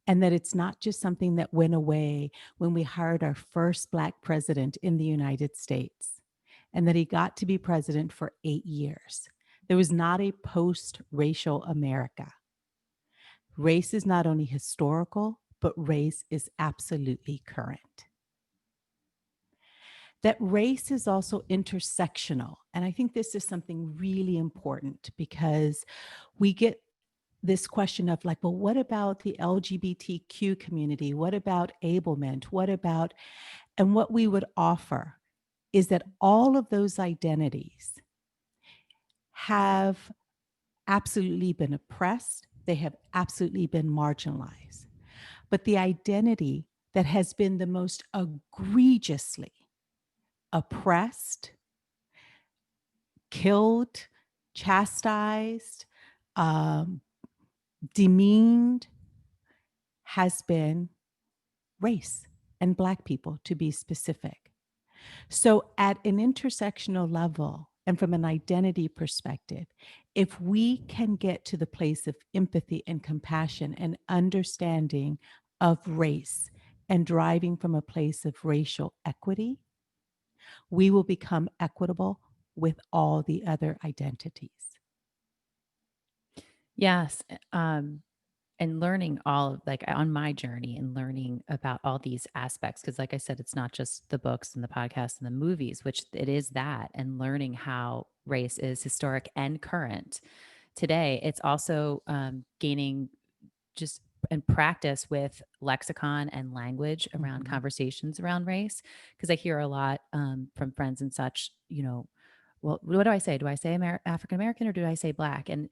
and that it's not just something that went away when we hired our first Black president in the United States, and that he got to be president for 8 years. There was not a post-racial America. Race is not only historical, but race is absolutely current. That race is also intersectional. And I think this is something really important because we get this question of like, well, what about the LGBTQ community? What about ablement? And what we would offer is that all of those identities have absolutely been oppressed. They have absolutely been marginalized. But the identity that has been the most egregiously oppressed, killed, chastised, demeaned has been race and Black people, to be specific. So, at an intersectional level and from an identity perspective, if we can get to the place of empathy and compassion and understanding of race and driving from a place of racial equity, we will become equitable with all the other identities. Yes. And learning all like on my journey and learning about all these aspects. Cause like I said, it's not just the books and the podcasts and the movies, which it is that, and learning how race is historic and current today, it's also gaining just and practice with lexicon and language around conversations around race. Because I hear a lot from friends and such, well, what do I say? Do I say African American or do I say Black? And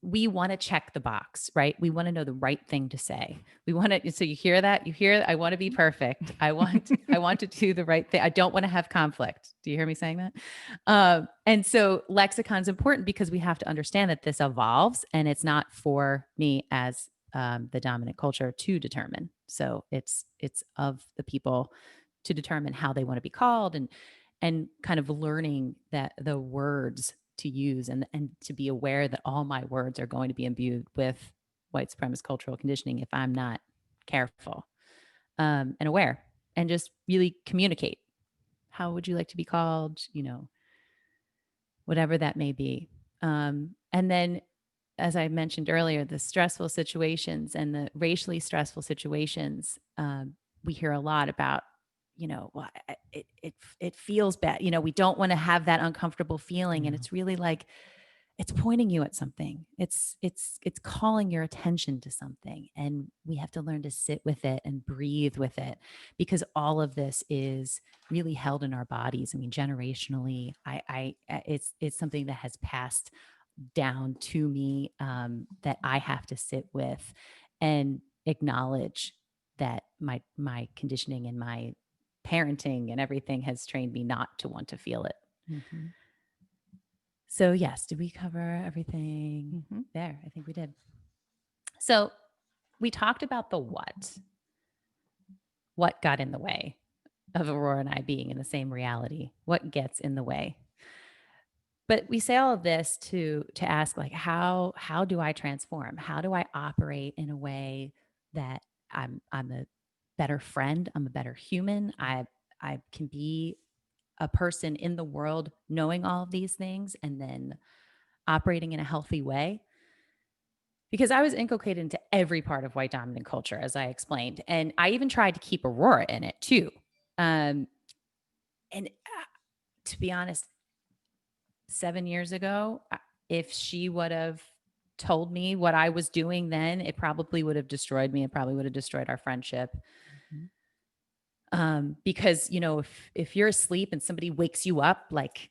we want to check the box, right? We want to know the right thing to say. We want to, so you hear that? I want to be perfect. I want to do the right thing. I don't want to have conflict. Do you hear me saying that? And so lexicon's important because we have to understand that this evolves and it's not for me as the dominant culture to determine. So it's of the people to determine how they want to be called and kind of learning that the words to use and to be aware that all my words are going to be imbued with white supremacist cultural conditioning if I'm not careful and aware, and just really communicate. How would you like to be called? Whatever that may be. And then, as I mentioned earlier, the stressful situations and the racially stressful situations, we hear a lot about, well, it feels bad. We don't want to have that uncomfortable feeling. And it's really like, it's pointing you at something. It's calling your attention to something. And we have to learn to sit with it and breathe with it, because all of this is really held in our bodies. I mean, generationally, it's something that has passed down to me, that I have to sit with and acknowledge that my conditioning and my parenting and everything has trained me not to want to feel it. So yes, did we cover everything there? I think we did. So we talked about the what got in the way of Aurora and I being in the same reality, what gets in the way. But we say all of this to ask, like, how do I transform? How do I operate in a way that I'm a better friend, I'm a better human, I can be a person in the world knowing all of these things and then operating in a healthy way? Because I was inculcated into every part of white dominant culture, as I explained. And I even tried to keep Aurora in it too. And to be honest, 7 years ago, if she would have told me what I was doing then, it probably would have destroyed me. It probably would have destroyed our friendship. Because, if you're asleep and somebody wakes you up, like,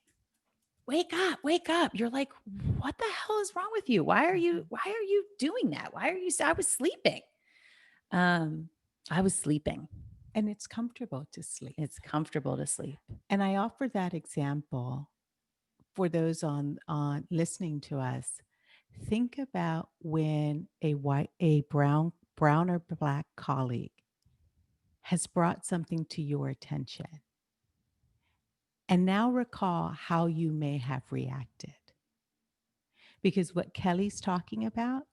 wake up. You're like, what the hell is wrong with you? Why are you doing that? I was sleeping. I was sleeping. And it's comfortable to sleep. It's comfortable to sleep. And I offer that example for those on listening to us. Think about when a brown or Black colleague has brought something to your attention. And now recall how you may have reacted. Because what Kelly's talking about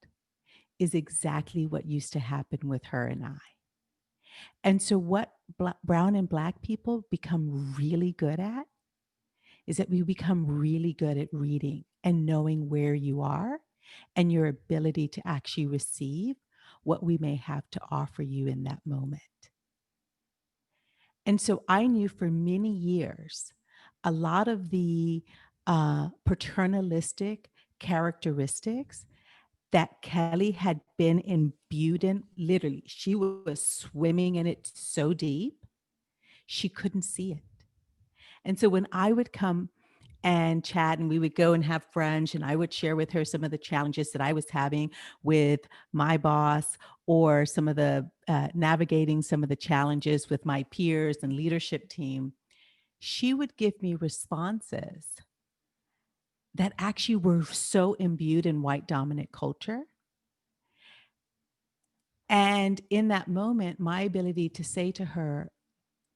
is exactly what used to happen with her and I. And so what brown and Black people become really good at is that we become really good at reading and knowing where you are and your ability to actually receive what we may have to offer you in that moment. And so I knew for many years, a lot of the paternalistic characteristics that Kelly had been imbued in, literally, she was swimming in it so deep, she couldn't see it. And so when I would come and chat and we would go and have brunch and I would share with her some of the challenges that I was having with my boss, or some of the navigating some of the challenges with my peers and leadership team, she would give me responses that actually were so imbued in white dominant culture. And in that moment, my ability to say to her,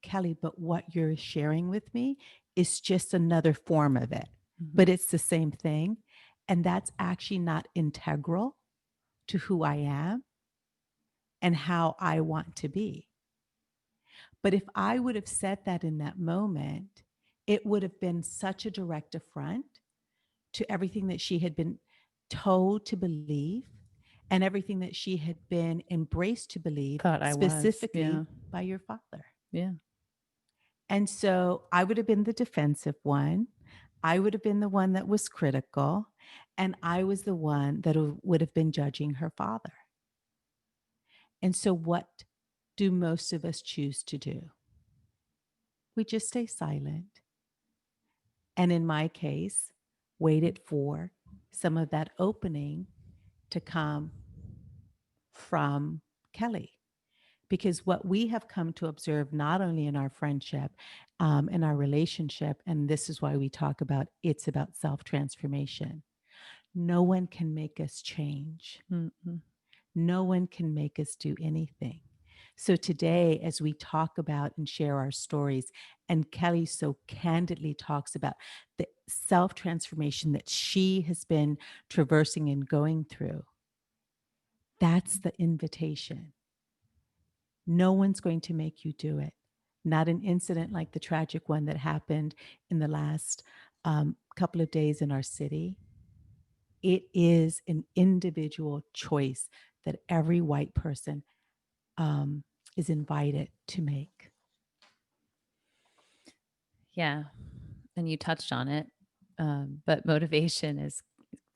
Kelly, but what you're sharing with me is just another form of it, but it's the same thing. And that's actually not integral to who I am and how I want to be. But if I would have said that in that moment, it would have been such a direct affront to everything that she had been told to believe and everything that she had been embraced to believe, specifically by your father. Yeah. And so I would have been the defensive one. I would have been the one that was critical, and I was the one that would have been judging her father. And so, what do most of us choose to do? We just stay silent. And in my case, waited for some of that opening to come from Kelly. Because what we have come to observe, not only in our friendship, in our relationship, and this is why we talk about it's about self-transformation. No one can make us change. Mm-mm. No one can make us do anything. So today, as we talk about and share our stories, and Kelly so candidly talks about the self-transformation that she has been traversing and going through, that's the invitation. No one's going to make you do it. Not an incident like the tragic one that happened in the last couple of days in our city. It is an individual choice that every white person is invited to make. Yeah. And you touched on it. But motivation is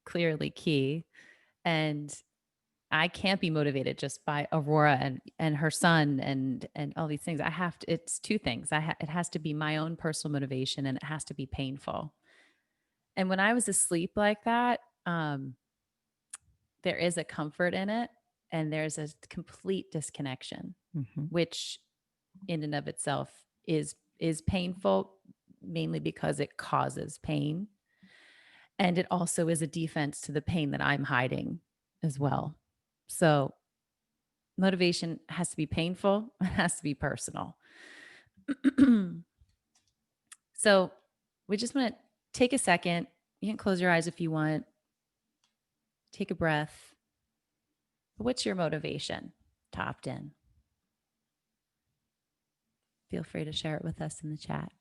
clearly key. And I can't be motivated just by Aurora and her son and all these things. I have to, it's two things. It has to be my own personal motivation, and it has to be painful. And when I was asleep like that, there is a comfort in it, and there's a complete disconnection, Mhm. which in and of itself is painful, mainly because it causes pain. And it also is a defense to the pain that I'm hiding as well. So motivation has to be painful. It has to be personal. So we just want to take a second. You can close your eyes if you want. Take a breath. What's your motivation? Topped in. Feel free to share it with us in the chat.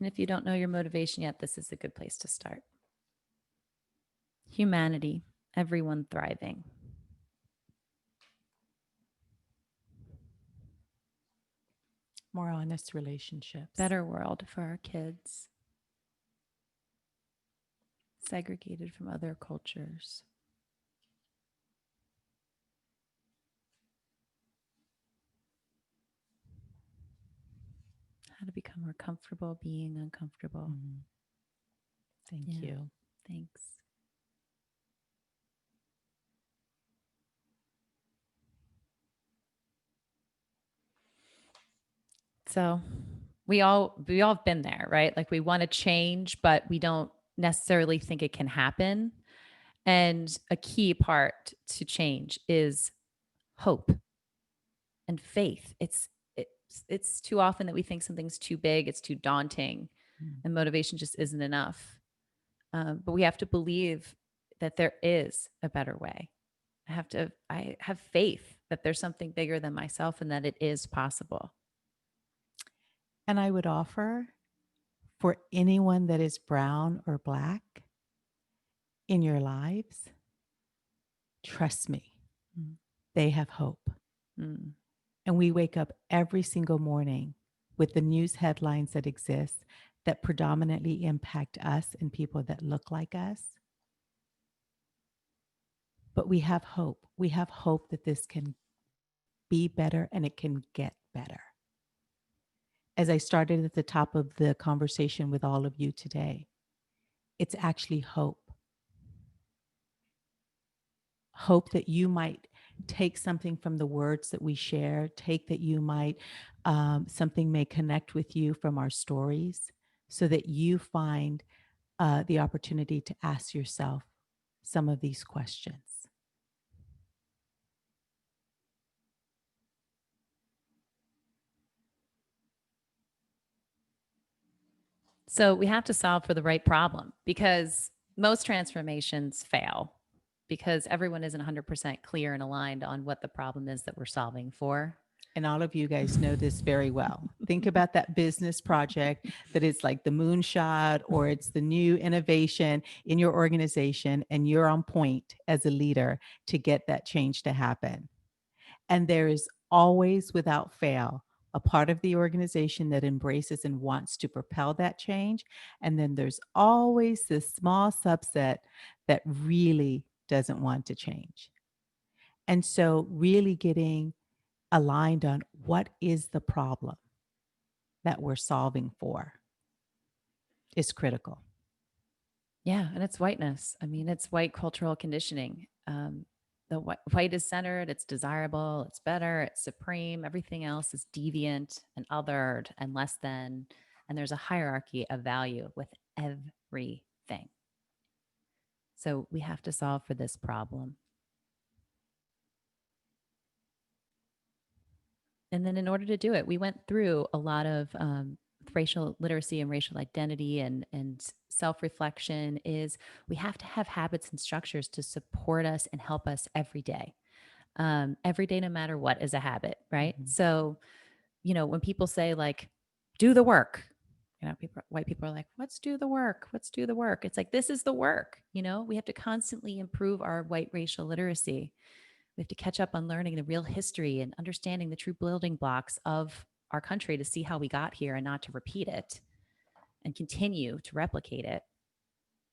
And if you don't know your motivation yet, this is a good place to start. Humanity, everyone thriving. More honest relationships. Better world for our kids. Segregated from other cultures. How to become more comfortable being uncomfortable. Mhm. Thank Yeah. you. Thanks. So we all have been there, right? Like we want to change, but we don't necessarily think it can happen. And a key part to change is hope and faith. It's too often that we think something's too big, it's too daunting, and motivation just isn't enough. But we have to believe that there is a better way. I have faith that there's something bigger than myself and that it is possible. And I would offer for anyone that is brown or black in your lives, trust me, Mm. they have hope. Mm. And we wake up every single morning with the news headlines that exist that predominantly impact us and people that look like us. But we have hope. We have hope that this can be better and it can get better. As I started at the top of the conversation with all of you today, it's actually hope. Hope that you might take something from the words that we share, take that you might, something may connect with you from our stories so that you find the opportunity to ask yourself some of these questions. So we have to solve for the right problem, because most transformations fail because everyone isn't 100% clear and aligned on what the problem is that we're solving for. And all of you guys know this very well. Think about that business project that is like the moonshot or it's the new innovation in your organization, and you're on point as a leader to get that change to happen. And there is always, without fail, a part of the organization that embraces and wants to propel that change. And then there's always this small subset that really doesn't want to change. And so, really getting aligned on what is the problem that we're solving for is critical. Yeah, and it's whiteness. I mean, it's white cultural conditioning. The white is centered, it's desirable, it's better, it's supreme. Everything else is deviant and othered and less than. And there's a hierarchy of value with everything. So we have to solve for this problem. And then in order to do it, we went through a lot of racial literacy and racial identity and self-reflection. Is we have to have habits and structures to support us and help us every day. Every day, no matter what, is a habit, right? Mhm. So, when people say like, do the work, white people are like, let's do the work. Let's do the work. It's like, this is the work. We have to constantly improve our white racial literacy. We have to catch up on learning the real history and understanding the true building blocks of our country to see how we got here and not to repeat it and continue to replicate it.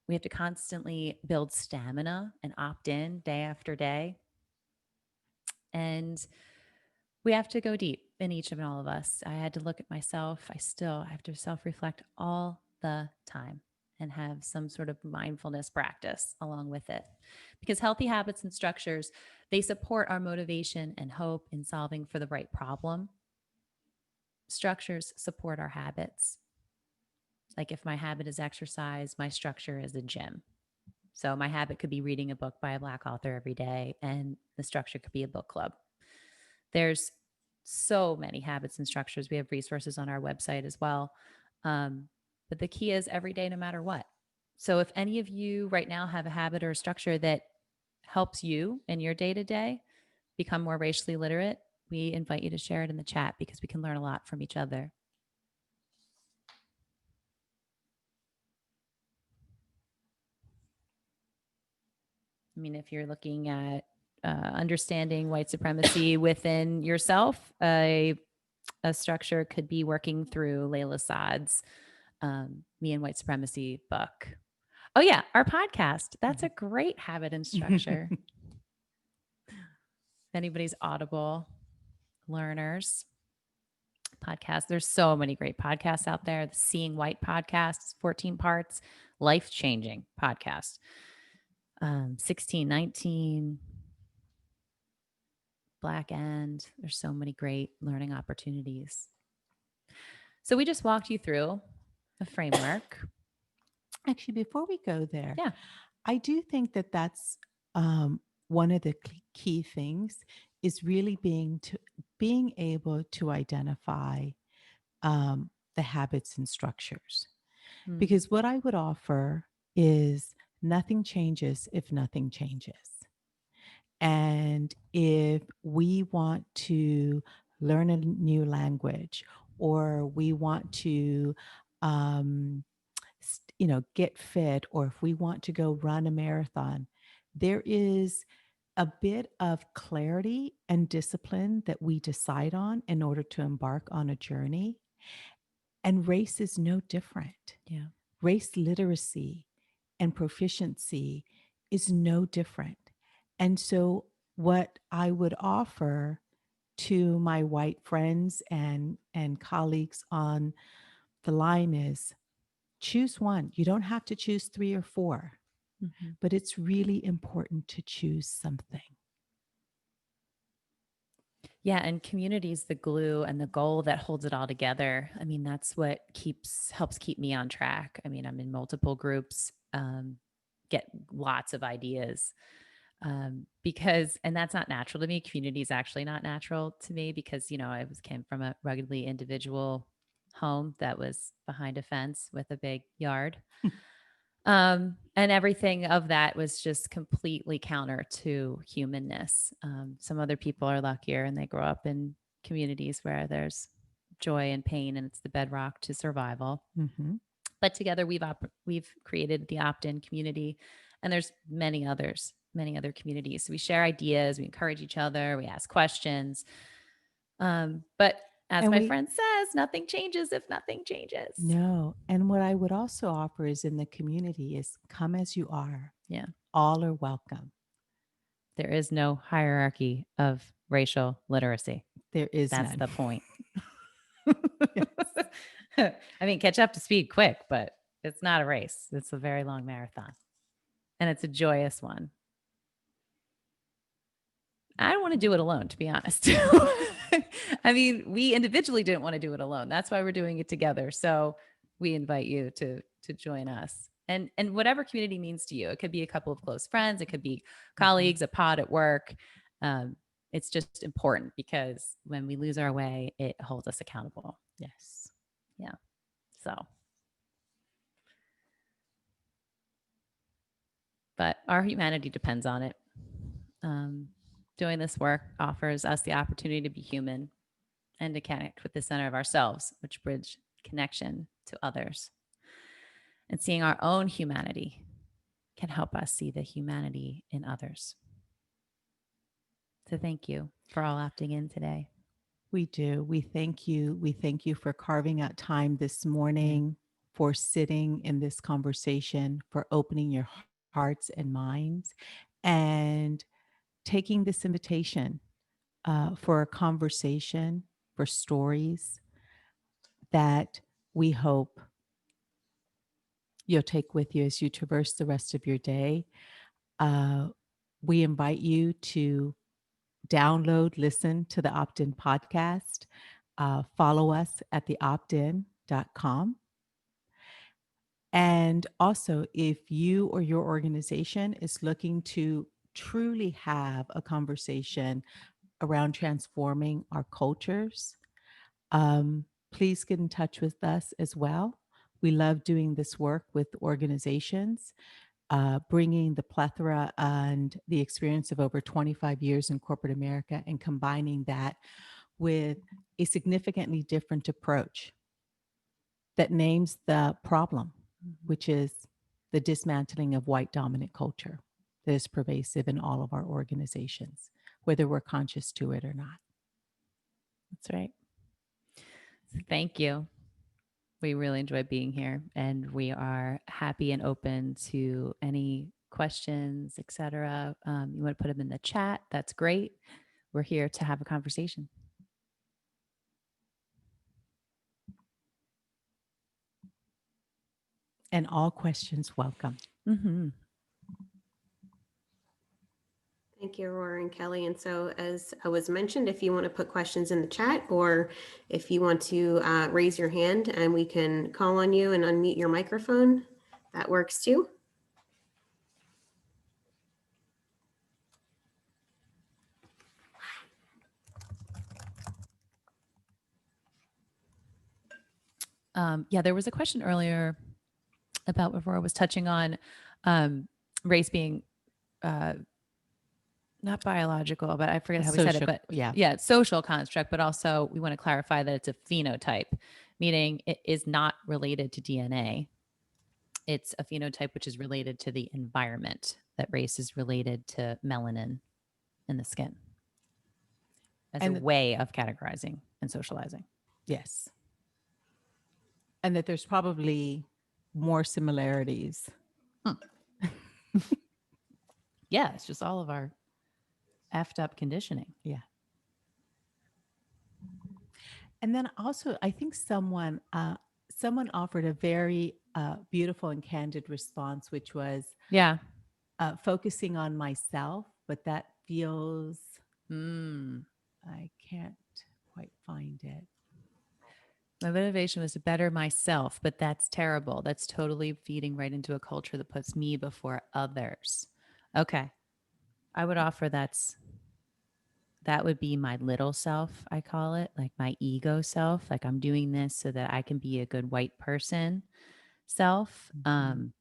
We have to constantly build stamina and opt in day after day. And we have to go deep in each and all of us. I had to look at myself. I have to self-reflect all the time and have some sort of mindfulness practice along with it. Because healthy habits and structures, they support our motivation and hope in solving for the right problem. Structures support our habits. Like if my habit is exercise, my structure is a gym. So my habit could be reading a book by a Black author every day, and the structure could be a book club. There's so many habits and structures. We have resources on our website as well. But the key is every day, no matter what. So if any of you right now have a habit or a structure that helps you in your day to day become more racially literate, we invite you to share it in the chat because we can learn a lot from each other. I mean, if you're looking at understanding white supremacy within yourself, a structure could be working through Layla Saad's Me and White Supremacy book. Oh, yeah, our podcast. That's a great habit and structure. If anybody's Audible learners, podcast, there's so many great podcasts out there. The Seeing White podcast, 14 parts, life-changing podcast. 1619, Black End. There's so many great learning opportunities. So we just walked you through a framework. Actually, before we go there, Yeah. I do think that that's one of the key things is really being able to identify the habits and structures. Mm. Because what I would offer is nothing changes if nothing changes. And if we want to learn a new language, or we want to get fit, or if we want to go run a marathon, there is a bit of clarity and discipline that we decide on in order to embark on a journey. And race is no different. Yeah. Race literacy and proficiency is no different. And so what I would offer to my white friends and colleagues on the line is choose one. You don't have to choose 3 or 4, but it's really important to choose something. Yeah, and community is the glue and the goal that holds it all together. I mean, that's what helps keep me on track. I mean, I'm in multiple groups, get lots of ideas because, and that's not natural to me. Community is actually not natural to me because, I came from a ruggedly individual home that was behind a fence with a big yard. And everything of that was just completely counter to humanness. Some other people are luckier and they grow up in communities where there's joy and pain, and it's the bedrock to survival. Mhm. But together we've created the opt-in community, and there's many other communities. So we share ideas, we encourage each other, we ask questions. But as And my we friend says, nothing changes if nothing changes. No. And what I would also offer is in the community is come as you are. Yeah. All are welcome. There is no hierarchy of racial literacy. There is That's none. the point. Yes. I mean, catch up to speed quick, but it's not a race. It's a very long marathon. And it's a joyous one. I don't want to do it alone, to be honest. I mean, we individually didn't want to do it alone. That's why we're doing it together. So we invite you to join us. And whatever community means to you. It could be a couple of close friends, it could be colleagues, a pod at work. It's just important because when we lose our way, it holds us accountable. Yes. Yeah. So, but our humanity depends on it. Doing this work offers us the opportunity to be human and to connect with the center of ourselves, which bridge connection to others. And seeing our own humanity can help us see the humanity in others. So thank you for all opting in today. We do. We thank you. We thank you for carving out time this morning, for sitting in this conversation, for opening your hearts and minds, and taking this invitation for a conversation, for stories that we hope you'll take with you as you traverse the rest of your day. We invite you to download, listen to the Opt-in podcast. Follow us at theoptin.com. And also, if you or your organization is looking to truly have a conversation around transforming our cultures, please get in touch with us as well. We love doing this work with organizations, bringing the plethora and the experience of over 25 years in corporate America and combining that with a significantly different approach that names the problem, which is the dismantling of white dominant culture that is pervasive in all of our organizations, whether we're conscious to it or not. That's right. So thank you. We really enjoy being here, and we are happy and open to any questions, etc. You want to put them in the chat? That's great. We're here to have a conversation. And all questions welcome. Mm-hmm. Thank you, Aurora and Kelly. And so, as was mentioned, if you want to put questions in the chat, or if you want to raise your hand and we can call on you and unmute your microphone, that works too. Yeah, there was a question earlier about what Aurora was touching on, race being not biological, but I forget how we said it, but yeah, social construct, but also we want to clarify that it's a phenotype, meaning it is not related to DNA. It's a phenotype which is related to the environment, that race is related to melanin in the skin as a way of categorizing and socializing. Yes. And that there's probably more similarities. Yeah, it's just all of our effed up conditioning. Yeah. And then also, I think someone offered a very beautiful and candid response, which was focusing on myself, but that feels, I can't quite find it. My motivation was to better myself, but that's terrible. That's totally feeding right into a culture that puts me before others. Okay. I would offer that would be my little self, I call it, like my ego self. Like I'm doing this so that I can be a good white person self. And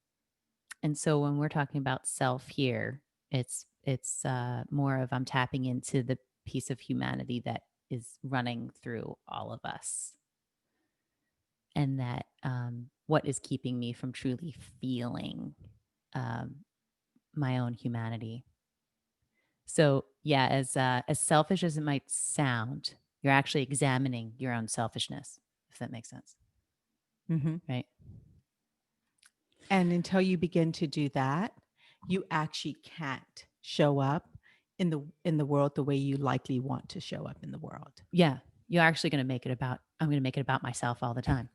so when we're talking about self here, it's more of I'm tapping into the piece of humanity that is running through all of us. And that what is keeping me from truly feeling my own humanity. So yeah, as selfish as it might sound, you're actually examining your own selfishness, if that makes sense, Mm-hmm. right? And until you begin to do that, you actually can't show up in the world the way you likely want to show up in the world. Yeah, you're actually going to make it about. I'm going to make it about myself all the time.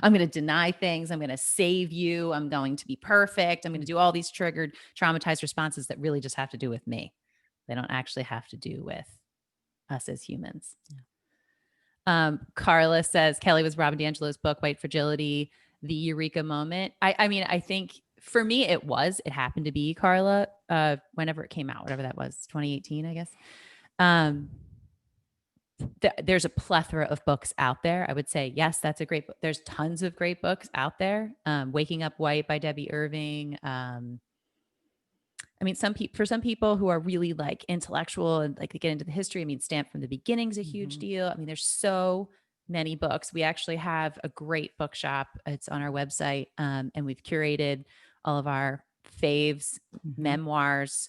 I'm going to deny things. I'm going to save you. I'm going to be perfect. I'm going to do all these triggered, traumatized responses that really just have to do with me. They don't actually have to do with us as humans. Carla says Kelly was Robin DiAngelo's book, White Fragility, the eureka moment. I mean, I think for me, it happened to be Carla, whenever it came out, whatever that was, 2018, I guess. There's a plethora of books out there. I would say, yes, that's a great book. There's tons of great books out there. Waking Up White by Debbie Irving. I mean, for some people who are really like intellectual and like they get into the history, I mean, Stamped from the Beginning is a huge deal. I mean, there's so many books. We actually have a great bookshop. It's on our website. And we've curated all of our faves, memoirs,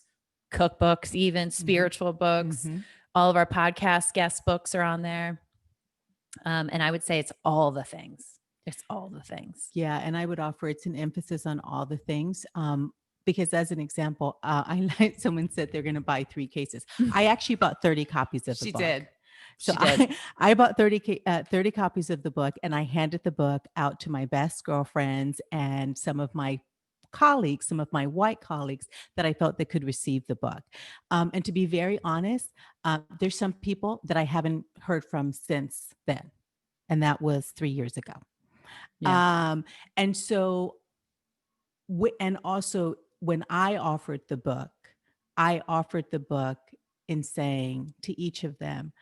cookbooks, even spiritual books. All of our podcast guest books are on there. And I would say it's all the things. It's all the things. Yeah. And I would offer it's an emphasis on all the things. Because as an example, someone said they're going to buy 3 cases. I actually bought 30 copies of the book. She did. So She did. I bought 30 copies of the book, and I handed the book out to my best girlfriends and some of my colleagues, some of my white colleagues that I felt that could receive the book. And to be very honest, there's some people that I haven't heard from since then. And that was 3 years ago. Yeah. And so, and also when I offered the book in saying to each of them,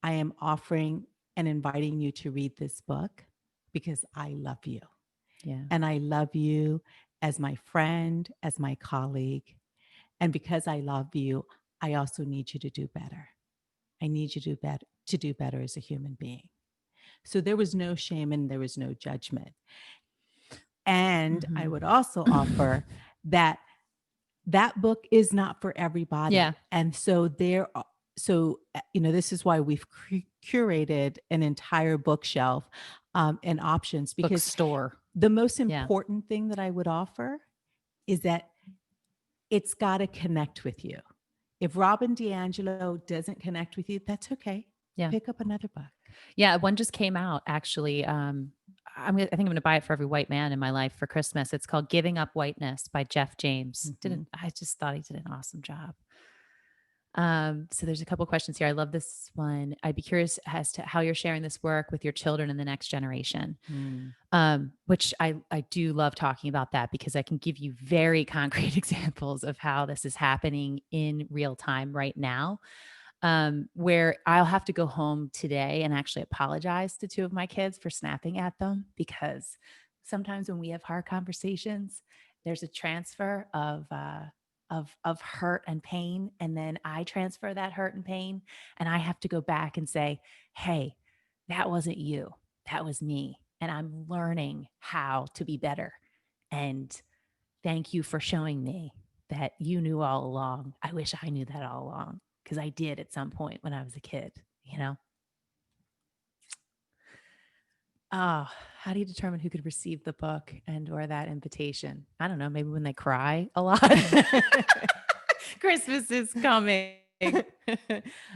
I am offering and inviting you to read this book because I love you. Yeah. And I love you as my friend, as my colleague. And because I love you, I also need you to do better. I need you to do better as a human being. So there was no shame and there was no judgment. And I would also offer that book is not for everybody. Yeah. And so this is why we've curated an entire bookshelf and options, because Bookstore. the most important thing that I would offer is that it's got to connect with you. If Robin DiAngelo doesn't connect with you, that's okay. Yeah. Pick up another book. Yeah. One just came out actually. I think I'm going to buy it for every white man in my life for Christmas. It's called Giving Up Whiteness by Jeff James. I just thought he did an awesome job. So there's a couple questions here. I love this one. I'd be curious as to how you're sharing this work with your children and the next generation, which I do love talking about that because I can give you very concrete examples of how this is happening in real time right now. Where I'll have to go home today and actually apologize to 2 of my kids for snapping at them, because sometimes when we have hard conversations, there's a transfer of hurt and pain. And then I transfer that hurt and pain, and I have to go back and say, hey, that wasn't you. That was me. And I'm learning how to be better. And thank you for showing me that you knew all along. I wish I knew that all along, because I did at some point when I was a kid, Oh, how do you determine who could receive the book and or that invitation? I don't know. Maybe when they cry a lot. Christmas is coming. No,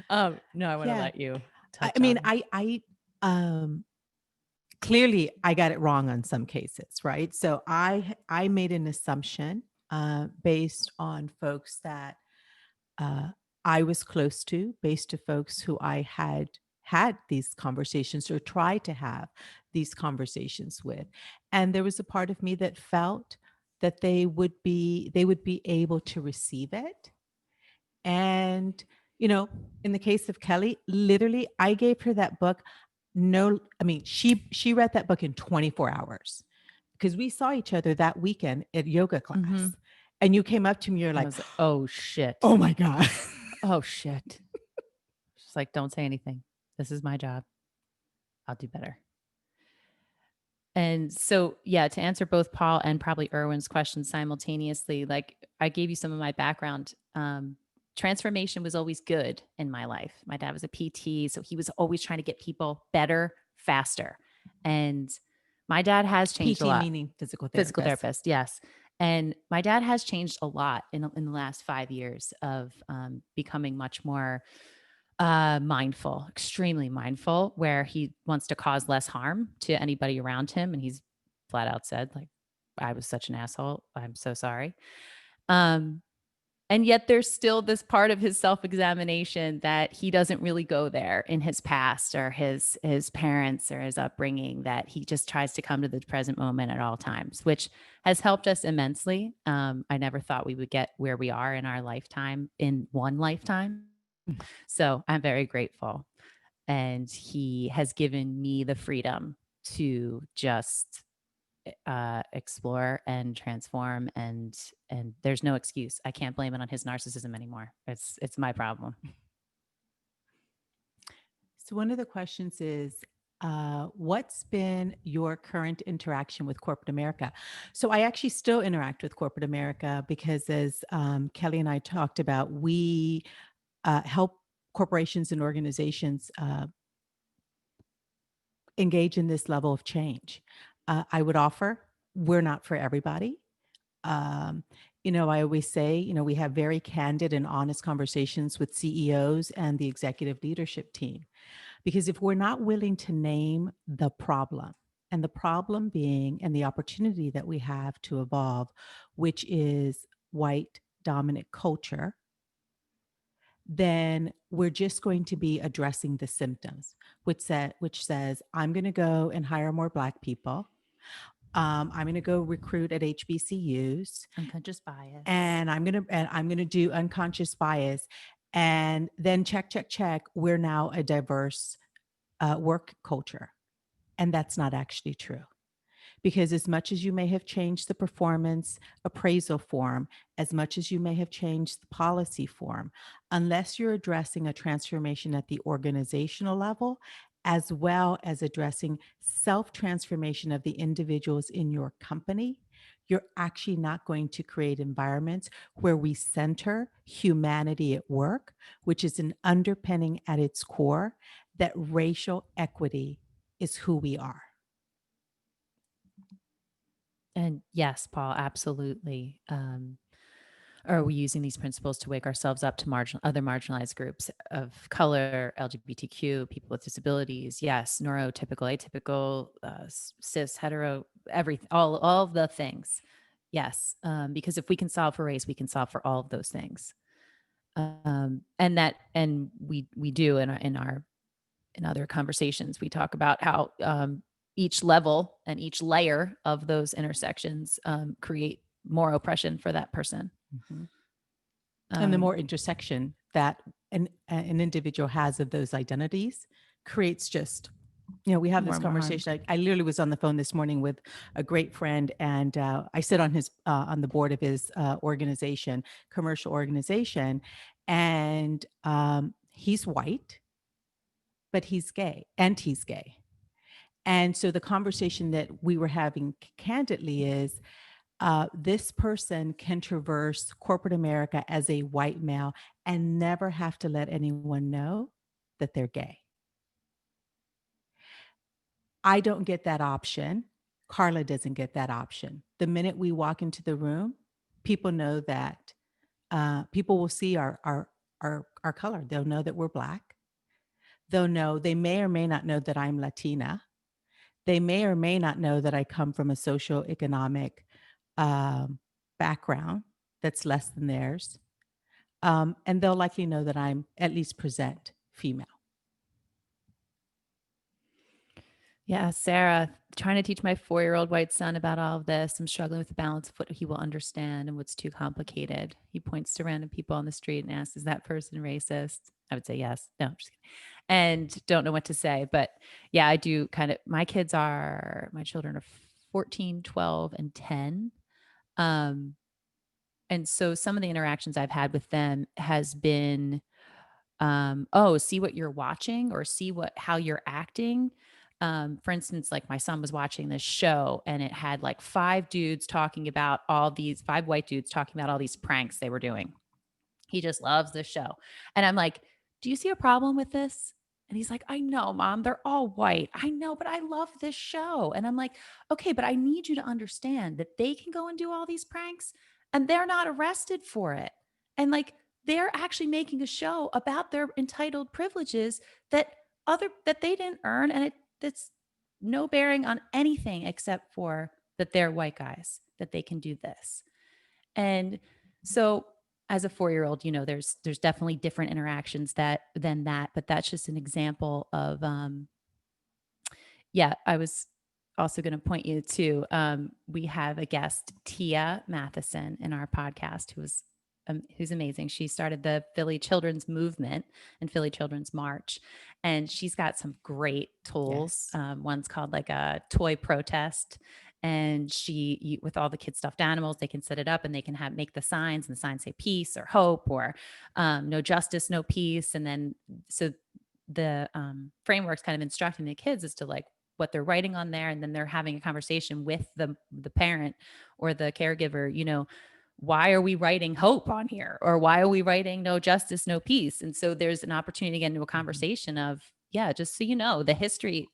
I want to let you touch on. I clearly I got it wrong on some cases, right? So I made an assumption based on folks that I was close to, based to folks who I had these conversations or tried to have these conversations with. And there was a part of me that felt that they would be able to receive it. And, in the case of Kelly, literally, I gave her that book. She read that book in 24 hours because we saw each other that weekend at yoga class. And you came up to me, you're like, oh shit. Oh my God. Oh shit. It's like, don't say anything. This is my job. I'll do better. And so, yeah, to answer both Paul and probably Erwin's questions simultaneously, like I gave you some of my background. Transformation was always good in my life. My dad was a PT, so he was always trying to get people better, faster. And my dad has changed a PT lot. meaning physical Physical therapist. therapist, yes. And my dad has changed a lot in the last 5 years of becoming much more mindful, extremely mindful, where he wants to cause less harm to anybody around him. And he's flat out said, like, I was such an asshole. I'm so sorry. Um, and yet there's still this part of his self-examination that he doesn't really go there in his past or his parents or his upbringing, that he just tries to come to the present moment at all times, which has helped us immensely. I never thought we would get where we are in our lifetime, in one lifetime. So I'm very grateful. And he has given me the freedom to just explore and transform, and there's no excuse. I can't blame it on his narcissism anymore. It's my problem. So one of the questions is, what's been your current interaction with corporate America? So I actually still interact with corporate America because, as Kelly and I talked about, we help corporations and organizations engage in this level of change. I would offer, we're not for everybody. Um, I always say, we have very candid and honest conversations with CEOs and the executive leadership team. Because if we're not willing to name the problem, and the problem being, and the opportunity that we have to evolve, which is white dominant culture, then we're just going to be addressing the symptoms, which says, I'm going to go and hire more Black people. I'm going to go recruit at HBCUs, Unconscious bias. and I'm going to do unconscious bias, and then check. We're now a diverse work culture, and that's not actually true. Because as much as you may have changed the performance appraisal form, as much as you may have changed the policy form, unless you're addressing a transformation at the organizational level, as well as addressing self-transformation of the individuals in your company, you're actually not going to create environments where we center humanity at work, which is an underpinning at its core that racial equity is who we are. And yes, Paul, absolutely. Are we using these principles to wake ourselves up to other marginalized groups of color, LGBTQ, people with disabilities? Yes, neurotypical, atypical, cis, hetero, everything, all of the things. Yes, because if we can solve for race, we can solve for all of those things. And we do in other conversations, we talk about how each level and each layer of those intersections create more oppression for that person. Mm-hmm. And the more intersection that an individual has of those identities creates just, we have this conversation. I literally was on the phone this morning with a great friend, and I sit on the board of his organization, commercial organization, and he's white, but he's gay. And so the conversation that we were having candidly is, this person can traverse corporate America as a white male and never have to let anyone know that they're gay. I don't get that option. Carla doesn't get that option. The minute we walk into the room, people know that people will see our color. They'll know that we're Black. They may or may not know that I'm Latina. They may or may not know that I come from a socioeconomic background that's less than theirs. And they'll likely know that I'm at least present female. Yeah, Sarah, trying to teach my 4-year-old white son about all of this. I'm struggling with the balance of what he will understand and what's too complicated. He points to random people on the street and asks, is that person racist? I would say yes. No, I'm just kidding. And don't know what to say. But yeah, I do my children are 14, 12, and 10. And so some of the interactions I've had with them has been oh, see what you're watching or see how you're acting. For instance, like my son was watching this show and it had like five white dudes talking about all these pranks they were doing. He just loves this show. And I'm like, do you see a problem with this? And he's like, I know, Mom, they're all white. I know, but I love this show. And I'm like, okay, but I need you to understand that they can go and do all these pranks and they're not arrested for it. And like, they're actually making a show about their entitled privileges that they didn't earn. And that's no bearing on anything except for that they're white guys, that they can do this. And so as a 4-year-old, there's definitely different interactions than that, but that's just an example of I was also going to point you to we have a guest, Tia Matheson, in our podcast who's amazing. She started the Philly Children's Movement and Philly Children's March, and she's got some great tools. Yes. One's called like a toy protest, and with all the kids' stuffed animals, they can set it up and they can make the signs, and the signs say peace or hope or no justice, no peace, and then so the framework's kind of instructing the kids as to like what they're writing on there, and then they're having a conversation with the parent or the caregiver, why are we writing hope on here? Or why are we writing no justice, no peace? And so there's an opportunity to get into a conversation of, just so you know, the history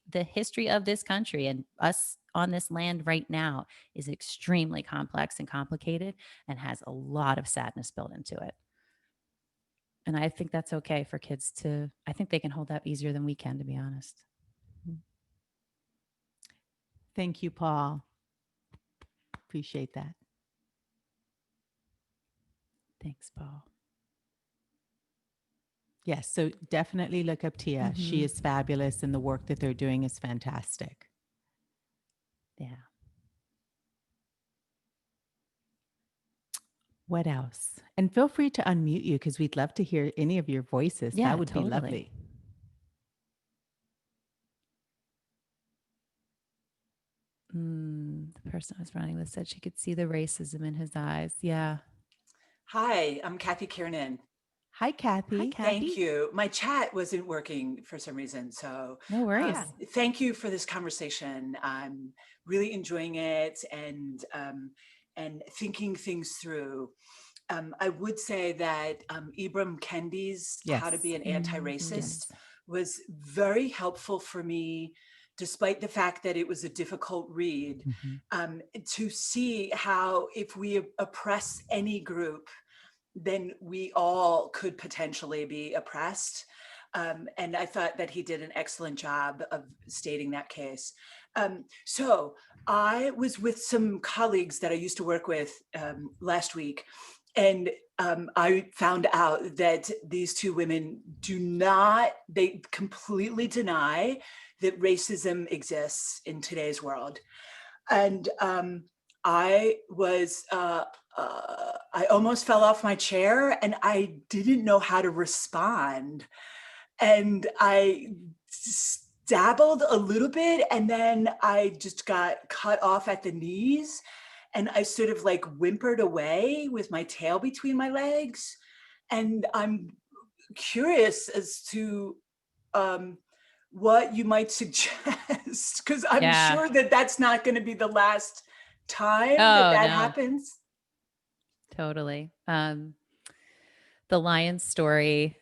of this country and us on this land right now is extremely complex and complicated and has a lot of sadness built into it. And I think that's okay for kids I think they can hold that easier than we can, to be honest. Thank you, Paul. Appreciate that. Thanks, Paul. Yes, so definitely look up Tia. She is fabulous and the work that they're doing is fantastic. Yeah. What else? And feel free to unmute you because we'd love to hear any of your voices. Yeah, that would totally. be lovely. The person I was running with said she could see the racism in his eyes. Yeah. Hi, I'm Kathy Kiernan. Hi, Kathy. Hi, Kathy. Thank you. My chat wasn't working for some reason. So No worries. thank you for this conversation. I'm really enjoying it and thinking things through. I would say that Ibram Kendi's How to Be an Anti-Racist was very helpful for me, despite the fact that it was a difficult read, to see how if we oppress any group, then we all could potentially be oppressed. And I thought that he did an excellent job of stating that case. So I was with some colleagues that I used to work with last week, and I found out that these two women they completely deny that racism exists in today's world. And I was, I almost fell off my chair and I didn't know how to respond. And I dabbled a little bit and then I just got cut off at the knees. And I sort of like whimpered away with my tail between my legs. And I'm curious as to what you might suggest, because I'm sure that that's not going to be the last time that happens. Totally. The Lions story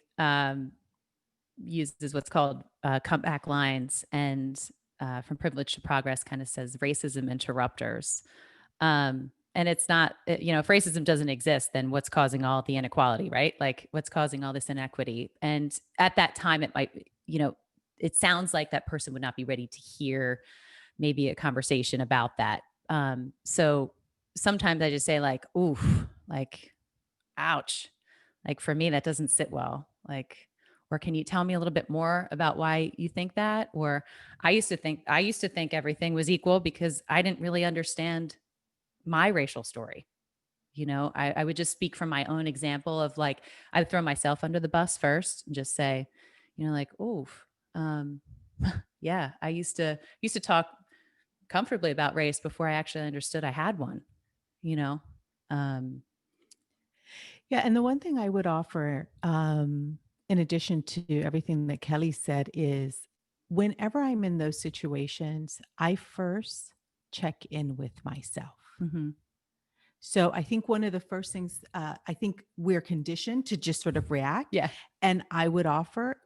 uses what's called comeback lines, and From Privilege to Progress kind of says racism interrupters. And it's not, if racism doesn't exist, then what's causing all the inequality, right? Like what's causing all this inequity? And at that time, it might, it sounds like that person would not be ready to hear maybe a conversation about that. So sometimes I just say like, oof, like, ouch. Like for me, that doesn't sit well. Like, or can you tell me a little bit more about why you think that? Or I used to think everything was equal because I didn't really understand my racial story. I would just speak from my own example of like, I would throw myself under the bus first and just say, like, oof, yeah, I used to talk comfortably about race before I actually understood I had one, Yeah. And the one thing I would offer in addition to everything that Kelly said, is whenever I'm in those situations, I first check in with myself. Mm-hmm. So I think one of the first things, I think we're conditioned to just sort of react. Yeah. And I would offer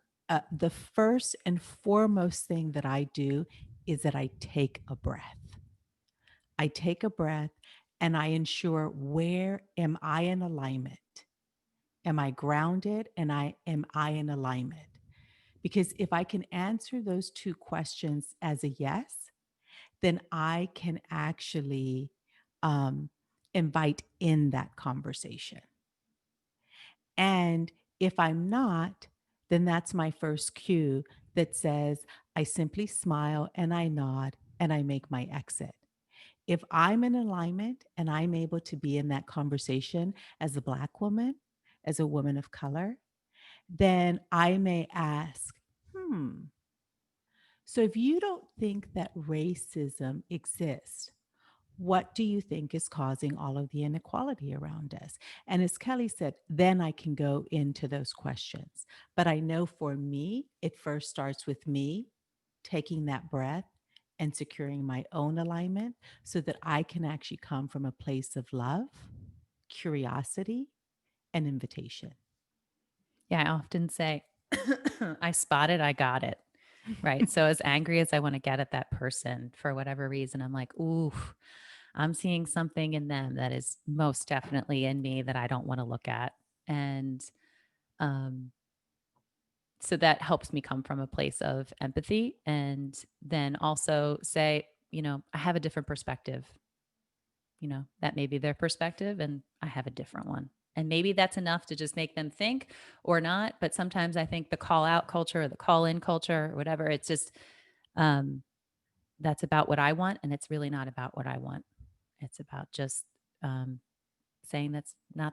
the first and foremost thing that I do is that I take a breath. I take a breath and I ensure, where am I in alignment? Am I grounded? And am I in alignment? Because if I can answer those two questions as a yes, then I can actually invite in that conversation. And if I'm not, then that's my first cue that says, I simply smile and I nod and I make my exit. If I'm in alignment and I'm able to be in that conversation as a Black woman, as a woman of color, then I may ask, so if you don't think that racism exists, what do you think is causing all of the inequality around us? And as Kelly said, then I can go into those questions. But I know for me, it first starts with me taking that breath and securing my own alignment so that I can actually come from a place of love, curiosity, and invitation. Yeah, I often say, I spotted, I got it. Right. So as angry as I want to get at that person for whatever reason, I'm like, ooh, I'm seeing something in them that is most definitely in me that I don't want to look at. And um, so that helps me come from a place of empathy, and then also say, I have a different perspective. That may be their perspective and I have a different one. And maybe that's enough to just make them think or not. But sometimes I think the call out culture or the call in culture or whatever, it's just, that's about what I want. And it's really not about what I want. It's about just saying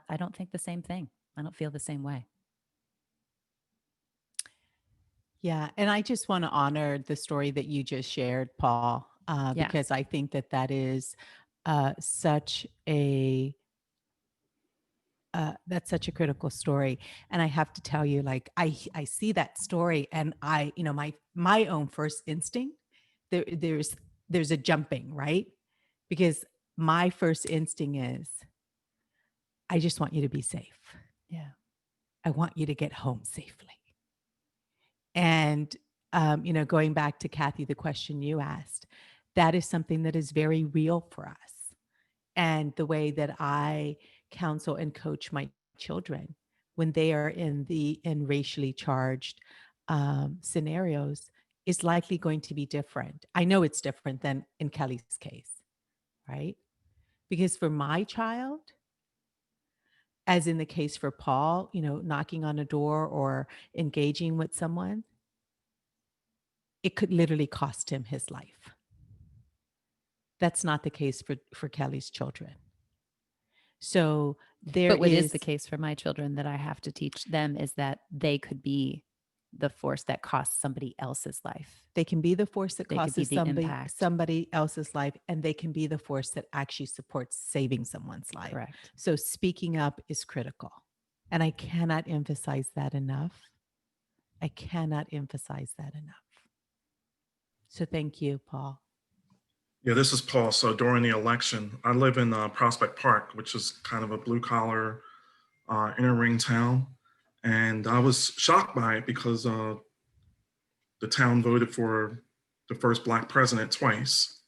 I don't think the same thing. I don't feel the same way. Yeah. And I just want to honor the story that you just shared, Paul, Yeah. because I think that is such a that's such a critical story. And I have to tell you, like, I see that story and my own first instinct, there's a jumping, right? Because my first instinct is, I just want you to be safe. Yeah. I want you to get home safely. And going back to Kathy, the question you asked, that is something that is very real for us. And the way that I counsel and coach my children when they are in racially charged scenarios is likely going to be different. I know it's different than in Kelly's case, right? Because for my child, as in the case for Paul, knocking on a door or engaging with someone, it could literally cost him his life. That's not the case for Kelly's children. So But what is the case for my children that I have to teach them is that they could be the force that costs somebody else's life. They can be the force that They could be causes the impact. somebody else's life, and they can be the force that actually supports saving someone's life. Correct. So speaking up is critical. And I cannot emphasize that enough. I cannot emphasize that enough. So thank you, Paul. Yeah, this is Paul. So during the election, I live in Prospect Park, which is kind of a blue collar inner ring town. And I was shocked by it because the town voted for the first Black president twice.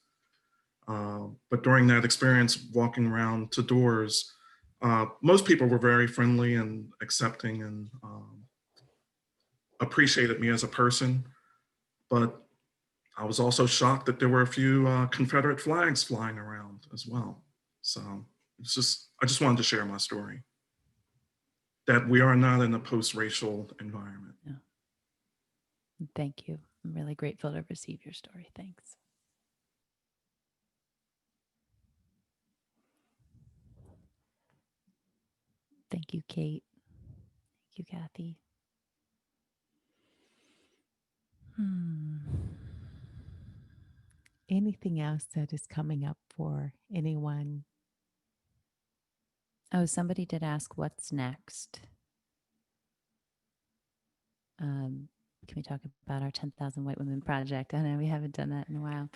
But during that experience, walking around to doors, most people were very friendly and accepting and appreciated me as a person. But I was also shocked that there were a few Confederate flags flying around as well. So I just wanted to share my story, that we are not in a post-racial environment. No. Thank you. I'm really grateful to receive your story. Thanks. Thank you, Kate. Thank you, Kathy. Anything else that is coming up for anyone? Oh, somebody did ask what's next. Can we talk about our 10,000 White Women project? I know we haven't done that in a while.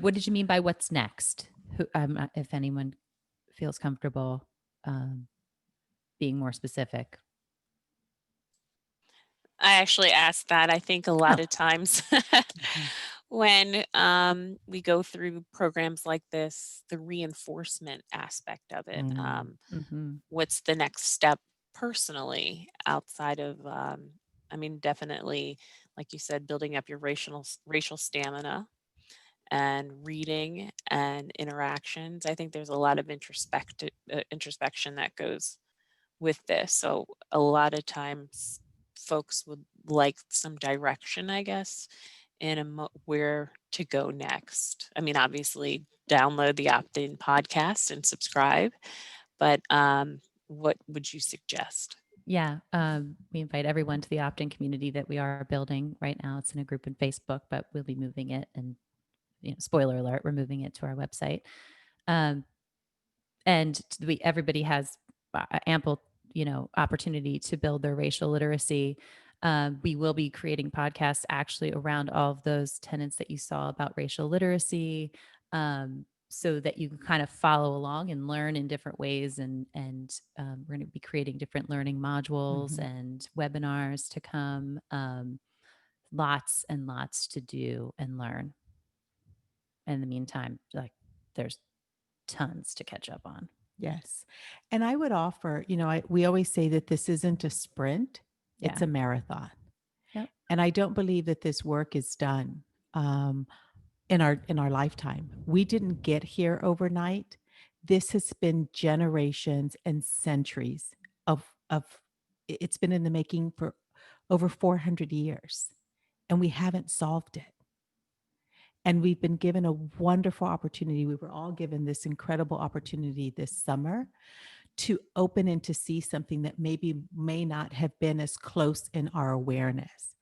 What did you mean by what's next? Who, if anyone feels comfortable being more specific. I actually asked that. I think a lot Oh. of times Mhm. when we go through programs like this, the reinforcement aspect of it, Mhm. what's the next step personally outside of, I mean, definitely, like you said, building up your racial stamina and reading and interactions. I think there's a lot of introspection that goes with this. So a lot of times folks would like some direction, I guess, in where to go next. I mean, obviously download the opt-in podcast and subscribe, but what would you suggest? Yeah, we invite everyone to the opt-in community that we are building right now. It's in a group in Facebook, but we'll be moving it. And spoiler alert, we're moving it to our website. And everybody has ample, opportunity to build their racial literacy. We will be creating podcasts actually around all of those tenets that you saw about racial literacy, so that you can kind of follow along and learn in different ways. And we're going to be creating different learning modules and webinars to come. Lots and lots to do and learn. In the meantime, like there's tons to catch up on. Yes. And I would offer, we always say that this isn't a sprint, it's Yeah. a marathon. Yep. And I don't believe that this work is done in our lifetime. We didn't get here overnight. This has been generations and centuries of it's been in the making for over 400 years, and we haven't solved it. And we've been given a wonderful opportunity. We were all given this incredible opportunity this summer to open and to see something that may not have been as close in our awareness.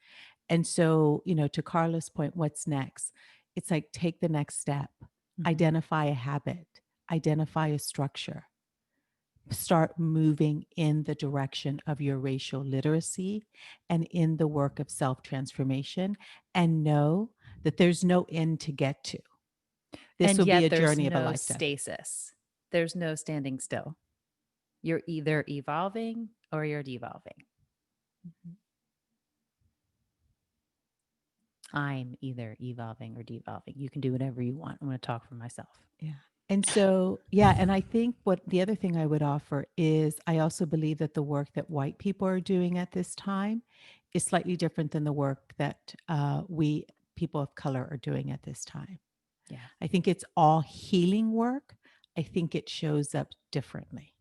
And so, to Carla's point, what's next? It's like take the next step, identify a habit, identify a structure, start moving in the direction of your racial literacy and in the work of self-transformation, and know that there's no end to get to. This And will be yet a there's journey of a no lifetime. stasis. There's no standing still. You're either evolving or you're devolving. I'm either evolving or devolving. You can do whatever you want. I'm going to talk for myself. Yeah. And so, yeah, and I think what the other thing I would offer is I also believe that the work that white people are doing at this time is slightly different than the work that we people of color are doing at this time. Yeah. I think it's all healing work. I think it shows up differently.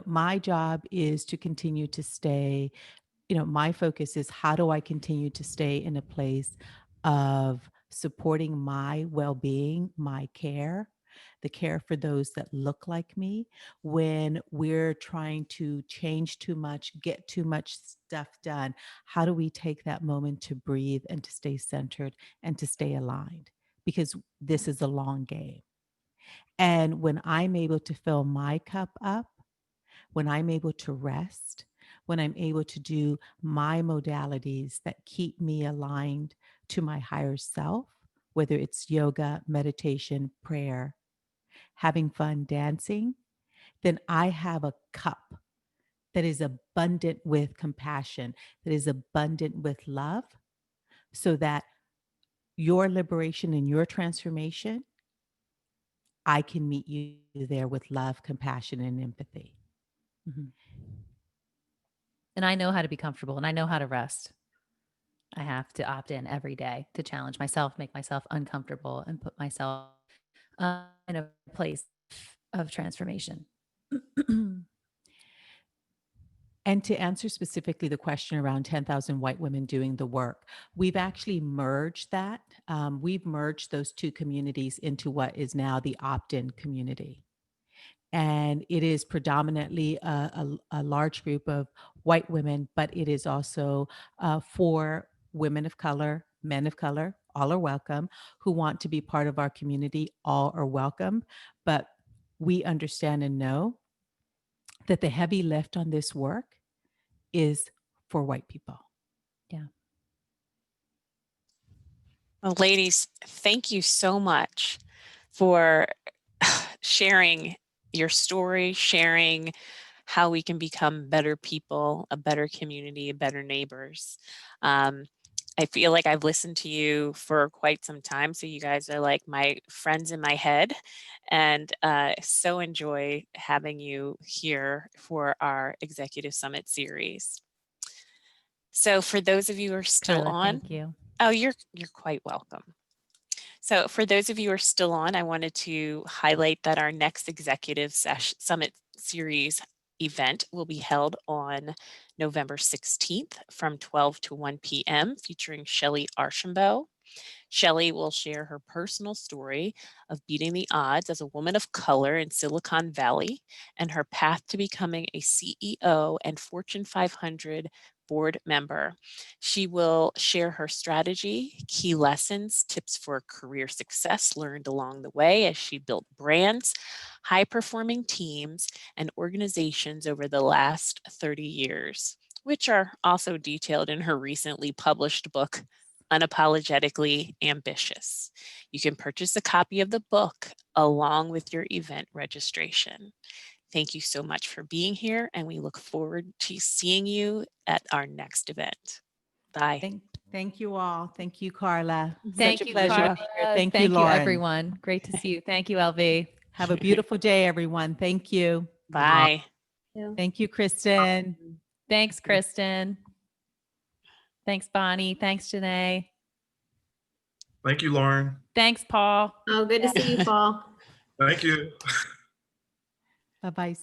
My job is to continue to stay, my focus is how do I continue to stay in a place of supporting my well-being, my care, the care for those that look like me when we're trying to change too much, get too much stuff done. How do we take that moment to breathe and to stay centered and to stay aligned? Because this is a long game. And when I'm able to fill my cup up, when I'm able to rest, when I'm able to do my modalities that keep me aligned to my higher self, whether it's yoga, meditation, prayer, having fun, dancing, then I have a cup that is abundant with compassion, that is abundant with love, so that your liberation and your transformation, I can meet you there with love, compassion, and empathy. And I know how to be comfortable and I know how to rest. I have to opt in every day to challenge myself, make myself uncomfortable, and put myself in a place of transformation. And to answer specifically the question around 10,000 white women doing the work, we've actually merged that. We've merged those two communities into what is now the opt-in community. And it is predominantly a large group of white women, but it is also for women of color, men of color, all are welcome, who want to be part of our community, all are welcome. But we understand and know that the heavy lift on this work is for white people. Well, ladies, thank you so much for sharing your story, sharing how we can become better people, a better community, better neighbors. I feel like I've listened to you for quite some time, so you guys are like my friends in my head, and so enjoy having you here for our Executive Summit series. So for those of you who are still Carla, on, thank you. oh, you're quite welcome. So for those of you who are still on, I wanted to highlight that our next Executive Summit series event will be held on November 16th from 12 to 1 p.m. featuring Shelley Archambault. Shelley will share her personal story of beating the odds as a woman of color in Silicon Valley and her path to becoming a CEO and Fortune 500 board member. She will share her strategy, key lessons, tips for career success learned along the way as she built brands, high-performing teams, and organizations over the last 30 years, which are also detailed in her recently published book, Unapologetically Ambitious. You can purchase a copy of the book along with your event registration. Thank you so much for being here, and we look forward to seeing you at our next event. Bye. Thank you all. Thank you, Carla. Thank Such a you, pleasure to Carla. be here. Thank you, Thank you, Lauren. everyone. Great to see you. Thank you, LV. Have a beautiful day, everyone. Thank you. Bye. Thank you, Kristen. Thanks, Kristen. Thanks, Bonnie. Thanks, Janae. Thank you, Lauren. Thanks, Paul. Oh, good to see you, Paul. Thank you. Bye-bye.